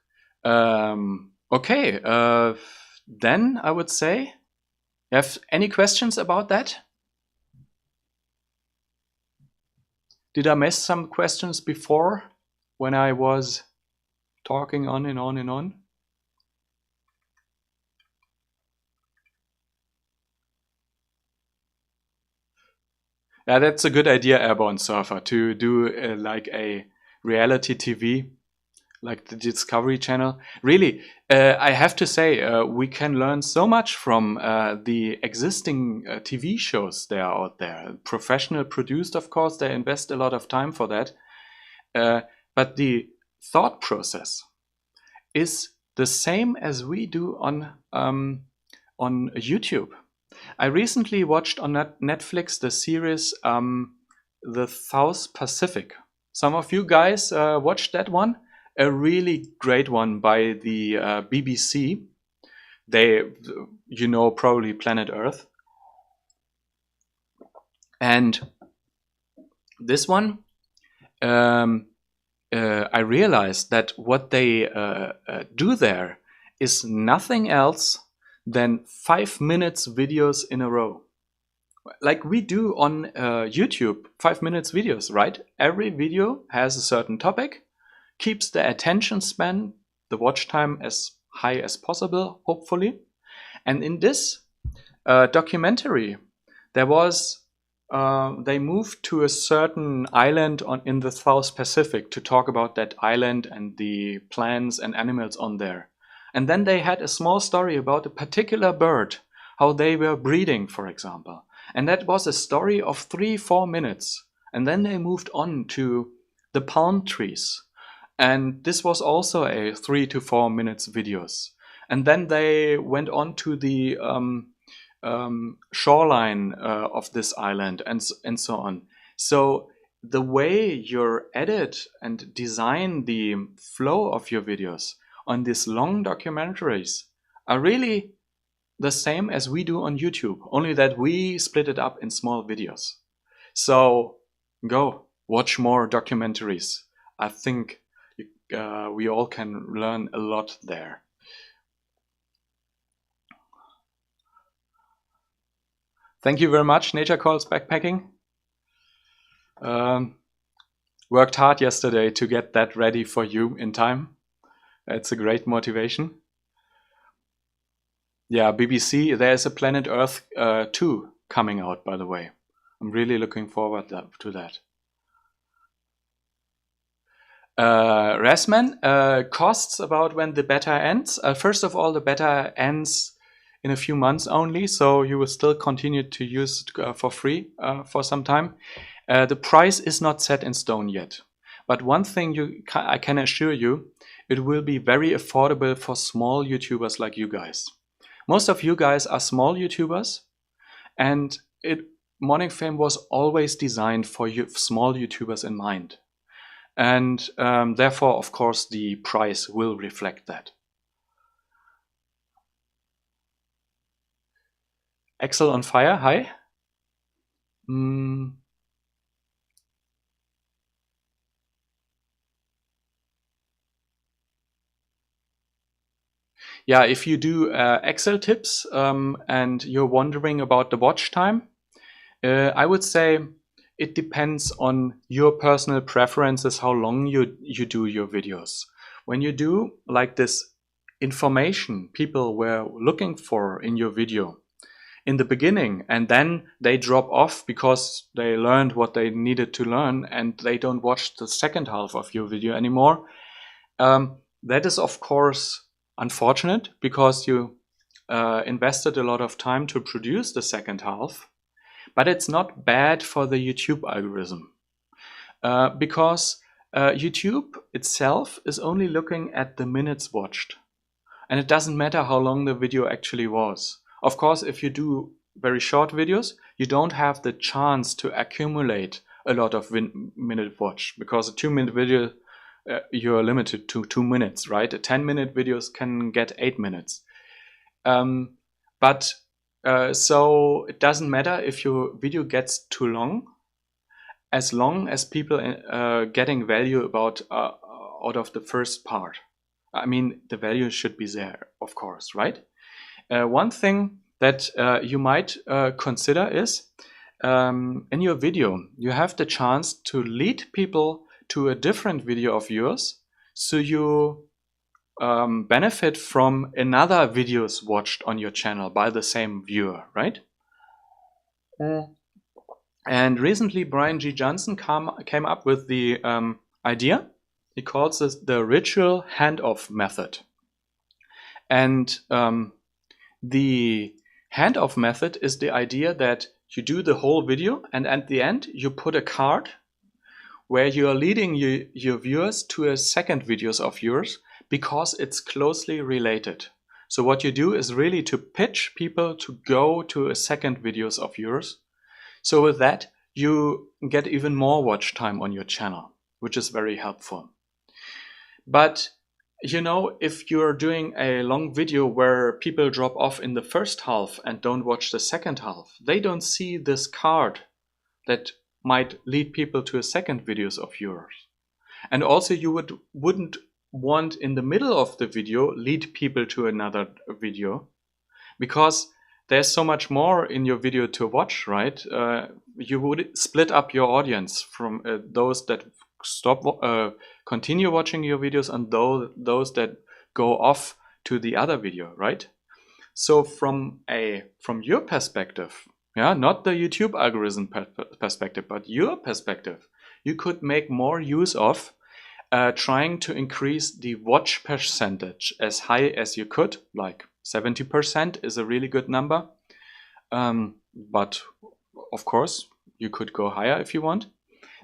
Okay. Then I would say, you have any questions about that? Did I miss some questions before when I was talking on and on and on? Yeah, that's a good idea, Airborne Surfer, to do like a reality TV, like the Discovery Channel. Really, I have to say, we can learn so much from the existing TV shows that are out there. Professional produced, of course, they invest a lot of time for that. But the thought process is the same as we do on YouTube. I recently watched on Netflix the series The South Pacific. Some of you guys watched that one? A really great one by the BBC. They, probably Planet Earth. And this one, I realized that what they do there is nothing else than 5 minutes videos in a row. Like we do on YouTube, 5 minutes videos, right? Every video has a certain topic, keeps the attention span, the watch time as high as possible, hopefully. And in this documentary, there was they moved to a certain island in the South Pacific to talk about that island and the plants and animals on there. And then they had a small story about a particular bird, how they were breeding, for example. And that was a story of 3-4 minutes. And then they moved on to the palm trees. And this was also a 3 to 4 minutes videos. And then they went on to the shoreline of this island and so on. So the way you edit and design the flow of your videos on these long documentaries are really the same as we do on YouTube, only that we split it up in small videos. So go watch more documentaries. I think we all can learn a lot there. Thank you very much, Nature Calls Backpacking. Worked hard yesterday to get that ready for you in time. It's a great motivation. Yeah, BBC, there's a Planet Earth 2 coming out, by the way. I'm really looking forward to that. Rasman, costs about when the beta ends. First of all, the beta ends in a few months only, so you will still continue to use it for free for some time. The price is not set in stone yet. But one thing I can assure you, it will be very affordable for small YouTubers like you guys. Most of you guys are small YouTubers, and Morningfame was always designed for small YouTubers in mind. And therefore, of course, the price will reflect that. Excel on fire, hi. Yeah, if you do Excel tips and you're wondering about the watch time, I would say it depends on your personal preferences, how long you do your videos. When you do like this information people were looking for in your video, in the beginning, and then they drop off because they learned what they needed to learn and they don't watch the second half of your video anymore. That is, of course, unfortunate because you invested a lot of time to produce the second half, but it's not bad for the YouTube algorithm because YouTube itself is only looking at the minutes watched. And it doesn't matter how long the video actually was. Of course, if you do very short videos, you don't have the chance to accumulate a lot of minute watch, because a 2-minute video, you're limited to 2 minutes, right? A 10-minute videos can get 8 minutes. So it doesn't matter if your video gets too long, as long as people getting value out of the first part. I mean, the value should be there, of course, right? One thing that you might consider is in your video, you have the chance to lead people to a different video of yours, so you benefit from another videos watched on your channel by the same viewer, right? And recently, Brian G. Johnson came up with the idea. He calls this the ritual handoff method. And the handoff method is the idea that you do the whole video, and at the end, you put a card where you are leading your viewers to a second videos of yours, because it's closely related. So what you do is really to pitch people to go to a second videos of yours. So with that, you get even more watch time on your channel, which is very helpful. But you know, if you're doing a long video where people drop off in the first half and don't watch the second half, they don't see this card that might lead people to a second videos of yours. And also you wouldn't want in the middle of the video lead people to another video, because there's so much more in your video to watch, right? You would split up your audience from those that continue watching your videos and those that go off to the other video, right? So from your perspective, yeah, not the YouTube algorithm perspective, but your perspective, you could make more use of trying to increase the watch percentage as high as you could. Like 70% is a really good number, but of course you could go higher if you want.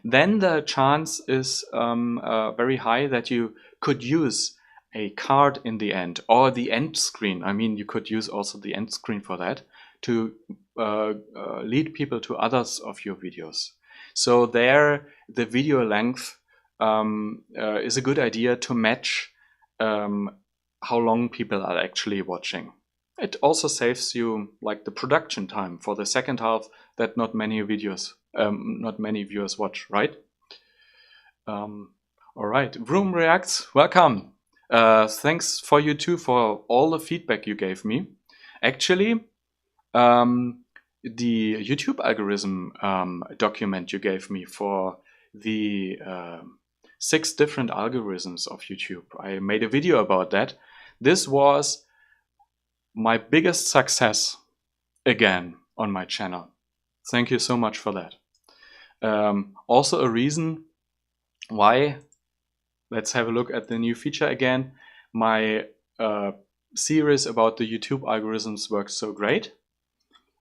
Then the chance is very high that you could use a card in the end, or the end screen. I mean, you could use also the end screen for that to lead people to others of your videos. So there, the video length is a good idea to match how long people are actually watching. It also saves you like the production time for the second half that not many viewers watch, right? All right, Vroom reacts. Welcome. Thanks for you too for all the feedback you gave me. Actually, the YouTube algorithm document you gave me for the 6 different algorithms of YouTube, I made a video about that. This was my biggest success again on my channel. Thank you so much for that. Also a reason why, let's have a look at the new feature again. My series about the YouTube algorithms works so great.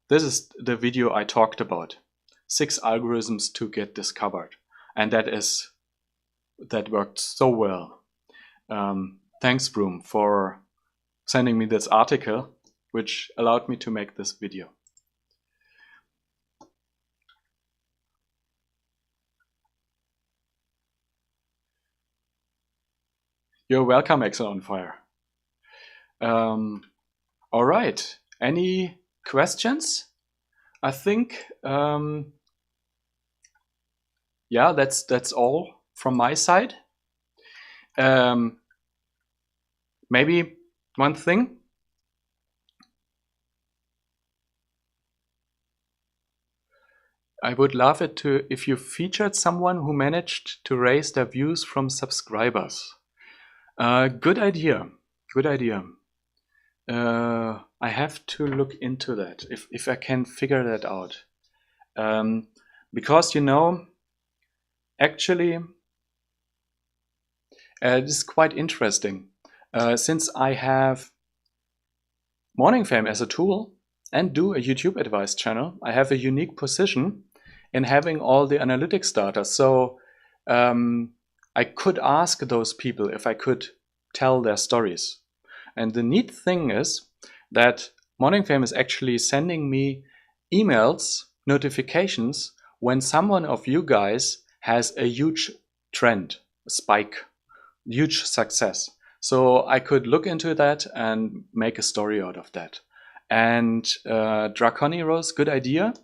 This is the video I talked about. 6 algorithms to get discovered. And that worked so well. Thanks, Broom, for sending me this article, which allowed me to make this video. You're welcome, Excel on Fire. All right, any questions? I think, yeah, that's all from my side. Maybe one thing. I would love it if you featured someone who managed to raise their views from subscribers. Good idea. Good idea. I have to look into that if I can figure that out. Because actually, it is quite interesting. Since I have Morningfame as a tool and do a YouTube advice channel, I have a unique position in having all the analytics data. So I could ask those people if I could tell their stories. And the neat thing is that Morningfame is actually sending me emails, notifications, when someone of you guys has a huge trend, a spike, huge success. So I could look into that and make a story out of that. And Draconi Rose, good idea.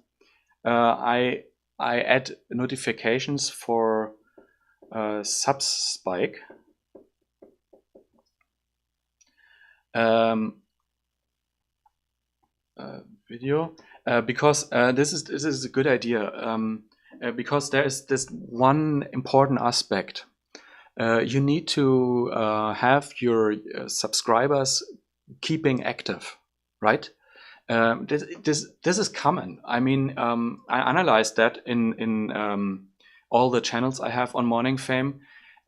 I add notifications for sub spike. Video because this is a good idea because there is this one important aspect. You need to have your subscribers keeping active, right? This is common. I mean, I analyzed that in all the channels I have on Morningfame.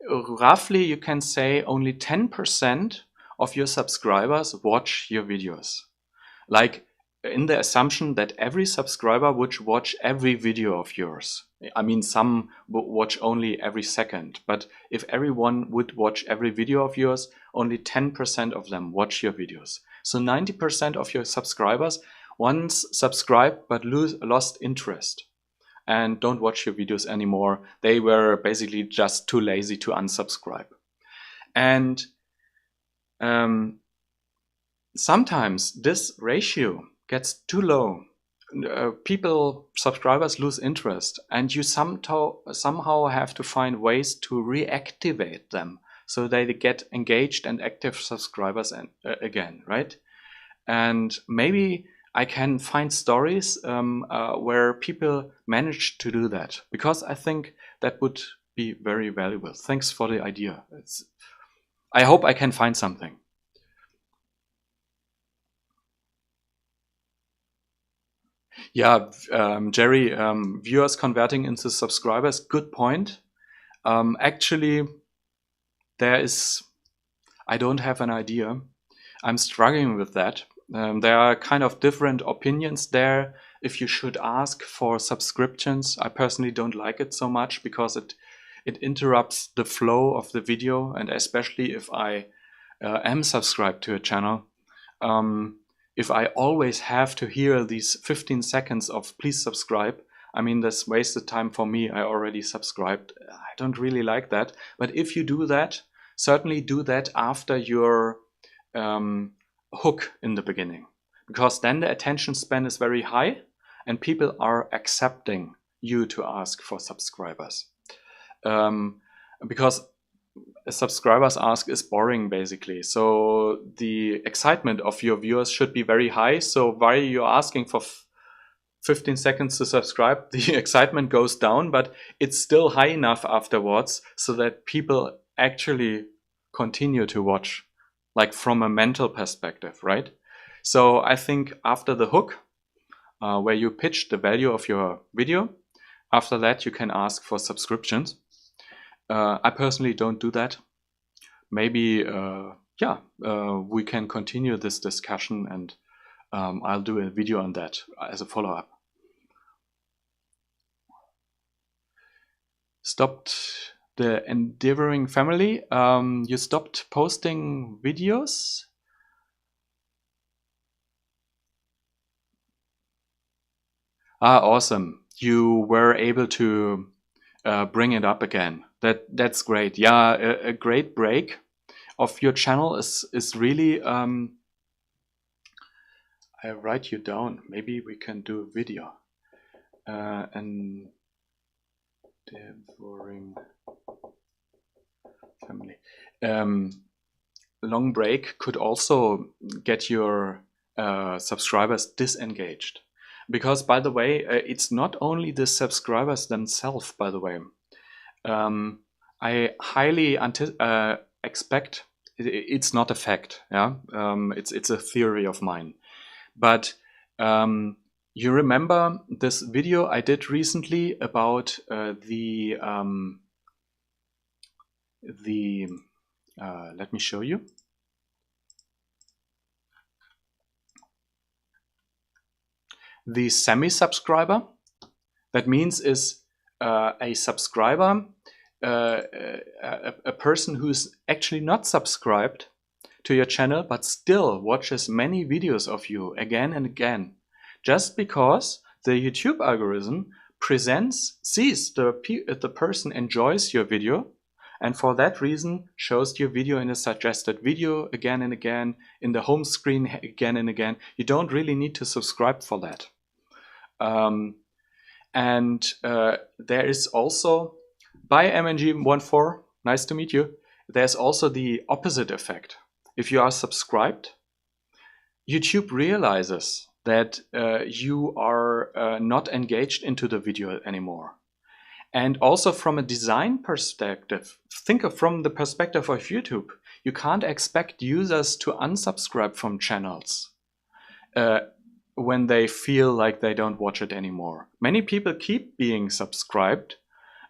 Roughly, you can say only 10% of your subscribers watch your videos. Like in the assumption that every subscriber would watch every video of yours. I mean, some would watch only every second, but if everyone would watch every video of yours, only 10% of them watch your videos. So 90% of your subscribers once subscribed but lost interest and don't watch your videos anymore. They were basically just too lazy to unsubscribe. And sometimes this ratio gets too low. Subscribers lose interest, and you somehow have to find ways to reactivate them so they get engaged and active subscribers again, right? And maybe I can find stories where people manage to do that, because I think that would be very valuable. Thanks for the idea. I hope I can find something. Yeah, Jerry, viewers converting into subscribers, good point. Actually, I don't have an idea. I'm struggling with that. There are kind of different opinions there. If you should ask for subscriptions, I personally don't like it so much because it interrupts the flow of the video, and especially if I am subscribed to a channel. If I always have to hear these 15 seconds of please subscribe, I mean, that's wasted time for me. I already subscribed. I don't really like that. But if you do that, certainly do that after your hook in the beginning, because then the attention span is very high and people are accepting you to ask for subscribers. Because a subscribers ask is boring, basically. So the excitement of your viewers should be very high. So while you're asking for 15 seconds to subscribe, the excitement goes down, but it's still high enough afterwards so that people actually continue to watch, like from a mental perspective, right? So I think after the hook, where you pitch the value of your video, after that you can ask for subscriptions. I personally don't do that. Maybe, we can continue this discussion, and I'll do a video on that as a follow-up. Stopped the Endeavoring family. You stopped posting videos? Awesome. You were able to bring it up again. That's great. Yeah, a great break of your channel is really. I write you down. Maybe we can do a video. Endeavoring family. Long break could also get your subscribers disengaged. Because, by the way, it's not only the subscribers themselves, by the way. I highly expect it's not a fact. Yeah, it's a theory of mine. But you remember this video I did recently about the let me show you. The semi-subscriber. That means is a subscriber, a person who's actually not subscribed to your channel, but still watches many videos of you again and again, just because the YouTube algorithm sees the person enjoys your video, and for that reason shows your video in a suggested video again and again, in the home screen again and again. You don't really need to subscribe for that. There is also, by MNG14, nice to meet you, there's also the opposite effect. If you are subscribed, YouTube realizes that you are not engaged into the video anymore. And also from a design perspective, think of from the perspective of YouTube, you can't expect users to unsubscribe from channels when they feel like they don't watch it anymore. Many people keep being subscribed,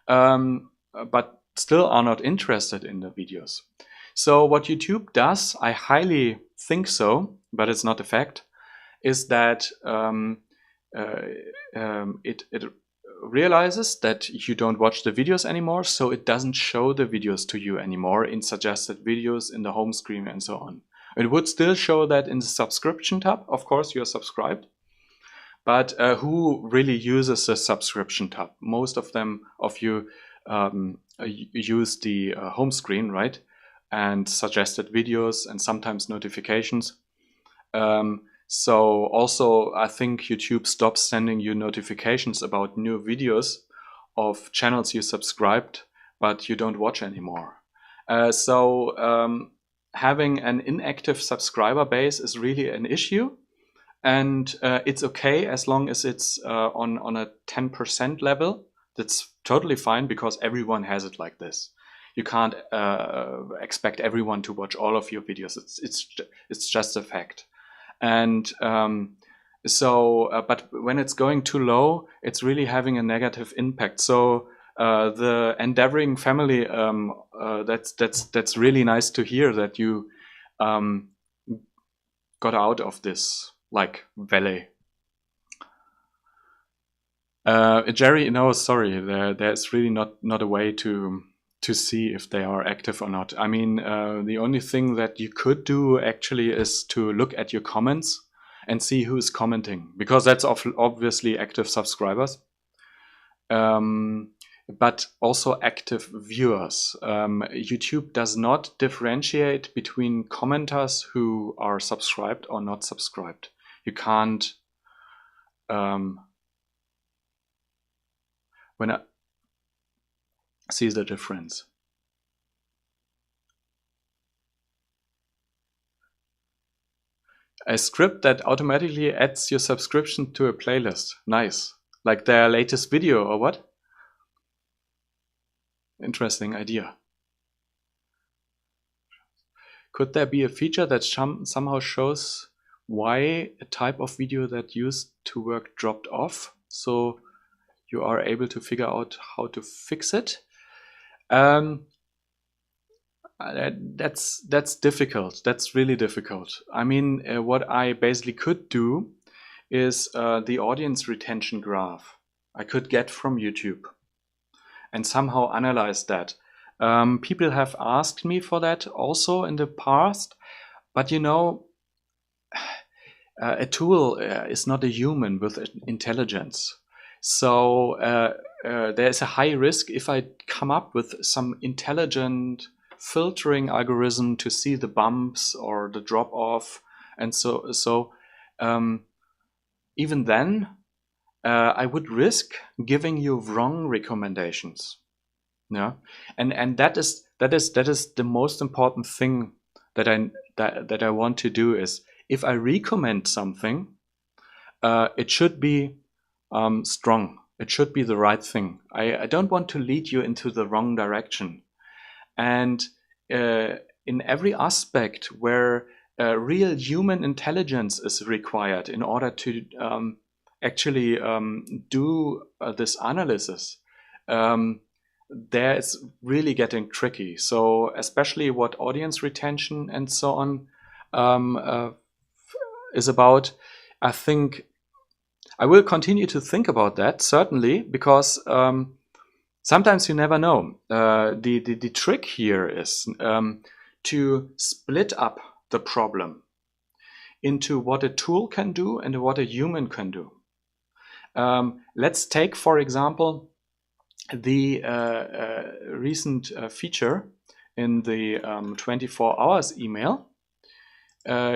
but still are not interested in the videos. So what YouTube does, I highly think so, but it's not a fact, is that it realizes that you don't watch the videos anymore, so it doesn't show the videos to you anymore in suggested videos in the home screen and so on. It would still show that in the subscription tab. Of course, you're subscribed. But who really uses the subscription tab? Most of you use the home screen, right? And suggested videos and sometimes notifications. So also, I think YouTube stops sending you notifications about new videos of channels you subscribed, but you don't watch anymore. Having an inactive subscriber base is really an issue, and it's okay as long as it's on a 10% level. That's totally fine, because everyone has it like this. You can't expect everyone to watch all of your videos. It's just a fact. And but when it's going too low, it's really having a negative impact. So the Endeavoring family, that's really nice to hear that you got out of this like valley. Jerry, no, sorry, there's really not a way to see if they are active or not. I mean, the only thing that you could do actually is to look at your comments and see who's commenting, because that's obviously active subscribers. But also active viewers. YouTube does not differentiate between commenters who are subscribed or not subscribed. You can't. When I see the difference. A script that automatically adds your subscription to a playlist. Nice. Like their latest video or what? Interesting idea. Could there be a feature that somehow shows why a type of video that used to work dropped off, so you are able to figure out how to fix it? That's difficult. That's really difficult. I mean, what I basically could do is the audience retention graph I could get from YouTube and somehow analyze that. People have asked me for that also in the past, but you know, a tool is not a human with intelligence. So there's a high risk if I come up with some intelligent filtering algorithm to see the bumps or the drop off, and so even then I would risk giving you wrong recommendations. Yeah, and that is the most important thing that I want to do is, if I recommend something, it should be strong. It should be the right thing. I don't want to lead you into the wrong direction. And in every aspect where real human intelligence is required in order to actually do this analysis, there it's really getting tricky. So especially what audience retention and so on is about, I think I will continue to think about that, certainly, because sometimes you never know. The trick here is to split up the problem into what a tool can do and what a human can do. Let's take, for example, the recent feature in the 24 hours email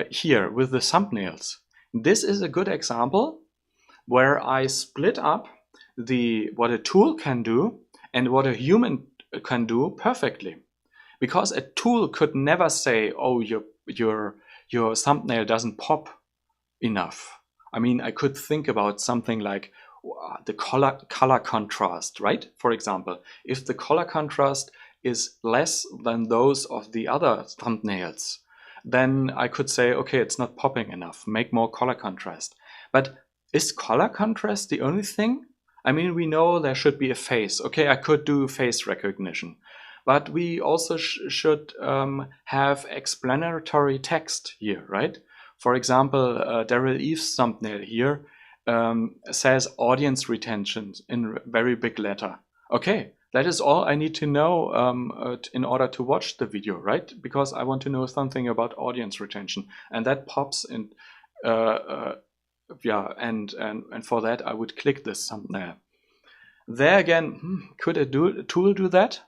here with the thumbnails. This is a good example where I split up what a tool can do and what a human can do perfectly. Because a tool could never say, oh, your thumbnail doesn't pop enough. I mean, I could think about something like the color contrast, right? For example, if the color contrast is less than those of the other thumbnails, then I could say, okay, it's not popping enough, make more color contrast. But is color contrast the only thing? I mean, we know there should be a face. Okay, I could do face recognition. But we also should have explanatory text here, right? For example, Daryl Eve's thumbnail here says audience retention in very big letter. Okay, that is all I need to know in order to watch the video, right? Because I want to know something about audience retention. And that pops in, yeah, and for that I would click this thumbnail. There again, could a tool do that?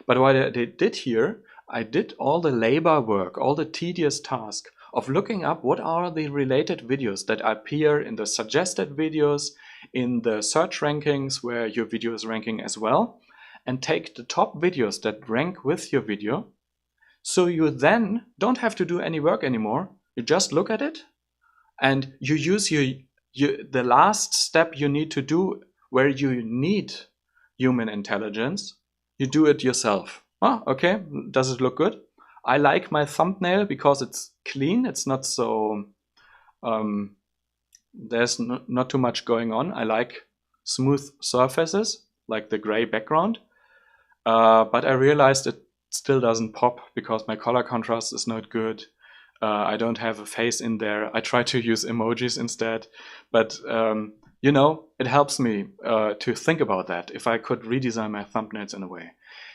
But what I did here, I did all the labor work, all the tedious task of looking up what are the related videos that appear in the suggested videos, in the search rankings where your video is ranking as well, and take the top videos that rank with your video. So you then don't have to do any work anymore. You just look at it and you use the last step you need to do where you need human intelligence. You do it yourself. Oh, okay, does it look good? I like my thumbnail because it's clean. It's not so, there's not too much going on. I like smooth surfaces, like the gray background. But I realized it still doesn't pop because my color contrast is not good. I don't have a face in there. I try to use emojis instead. But, you know, it helps me to think about that, if I could redesign my thumbnails in a way.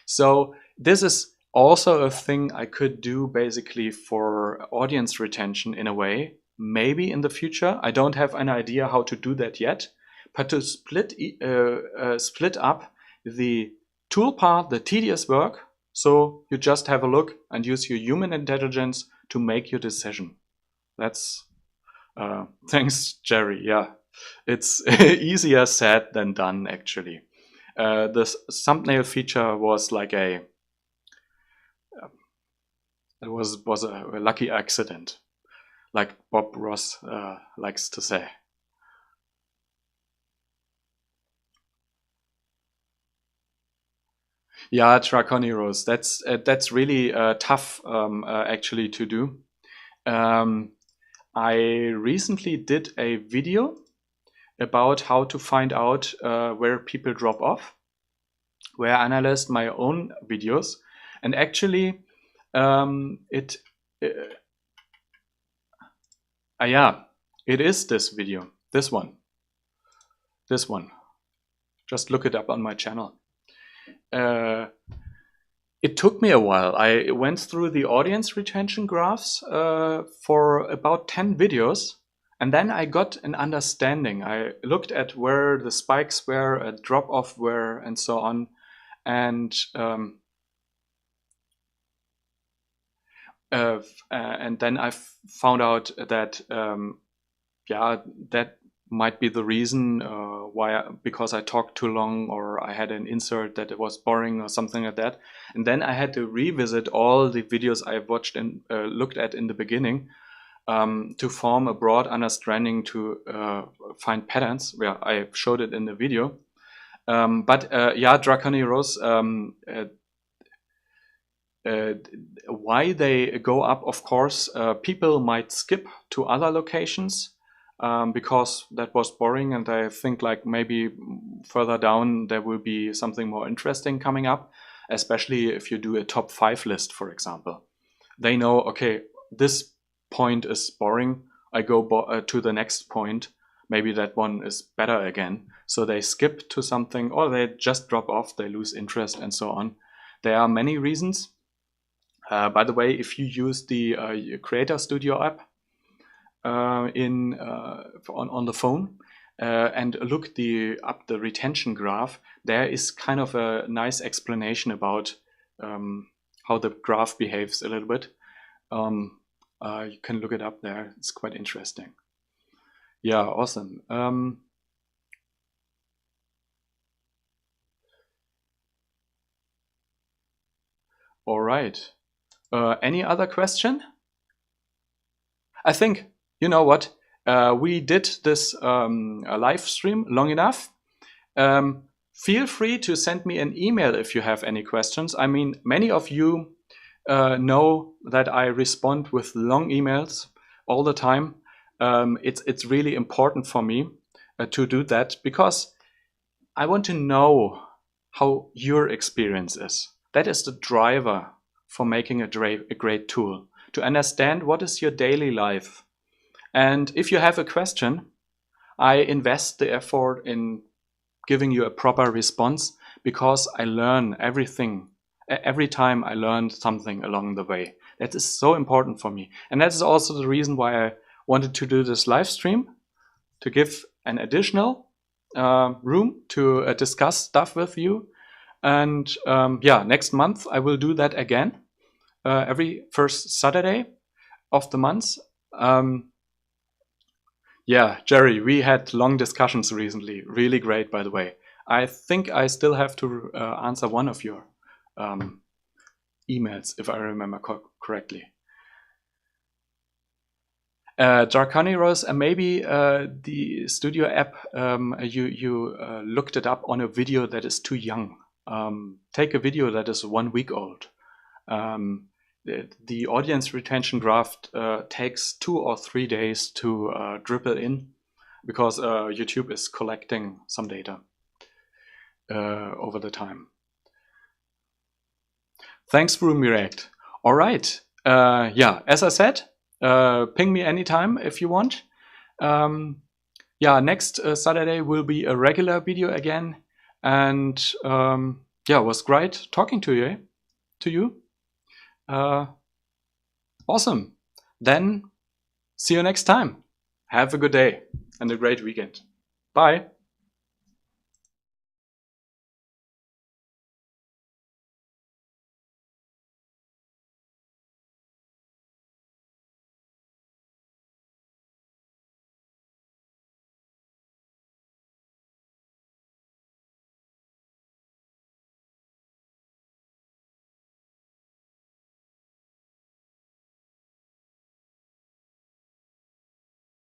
So this is also a thing I could do basically for audience retention in a way, maybe in the future. I don't have an idea how to do that yet, but to split up the tool part, the tedious work, so you just have a look and use your human intelligence to make your decision. That's, thanks, Jerry. Yeah, it's easier said than done, actually. The thumbnail feature was like it was a lucky accident, like Bob Ross likes to say. Yeah, Draconeros. That's really tough, actually, to do. I recently did a video about how to find out where people drop off, where I analyzed my own videos, and actually, yeah, it is this video, this one. Just look it up on my channel. It took me a while. I went through the audience retention graphs for about 10 videos, and then I got an understanding. I looked at where the spikes were, drop-off were, and so on. And then I found out that, yeah, that might be the reason because I talked too long or I had an insert that it was boring or something like that. And then I had to revisit all the videos I watched and looked at in the beginning to form a broad understanding to find patterns. Yeah, I showed it in the video. But yeah, Draconeros, why they go up, of course, people might skip to other locations because that was boring, and I think like maybe further down there will be something more interesting coming up, especially if you do a top 5 list, for example. They know, okay, this point is boring, I go to the next point, maybe that one is better again. So they skip to something, or they just drop off, they lose interest, and so on. There are many reasons. By the way, if you use the Creator Studio app on the phone and look up the retention graph, there is kind of a nice explanation about how the graph behaves a little bit. You can look it up there. It's quite interesting. Yeah, awesome. All right. Any other question? I think, you know what? We did this live stream long enough. Feel free to send me an email if you have any questions. I mean, many of you know that I respond with long emails all the time. It's really important for me to do that because I want to know how your experience is. That is the driver for making a great tool, to understand what is your daily life. And if you have a question, I invest the effort in giving you a proper response because I learn everything. Every time I learn something along the way. That is so important for me. And that is also the reason why I wanted to do this live stream, to give an additional room to discuss stuff with you. And yeah, next month I will do that again, every first Saturday of the month. Yeah, Jerry, we had long discussions recently. Really great, by the way. I think I still have to answer one of your emails, if I remember correctly. Draconiros, maybe the Studio app, you looked it up on a video that is too young. Take a video that is 1 week old. The audience retention graph takes 2 or 3 days to dribble in because YouTube is collecting some data over the time. Thanks, Rumirect. All right. Yeah, as I said, ping me anytime if you want. Yeah, next Saturday will be a regular video again. And yeah, it was great talking to you. Awesome. Then see you next time. Have a good day and a great weekend. Bye.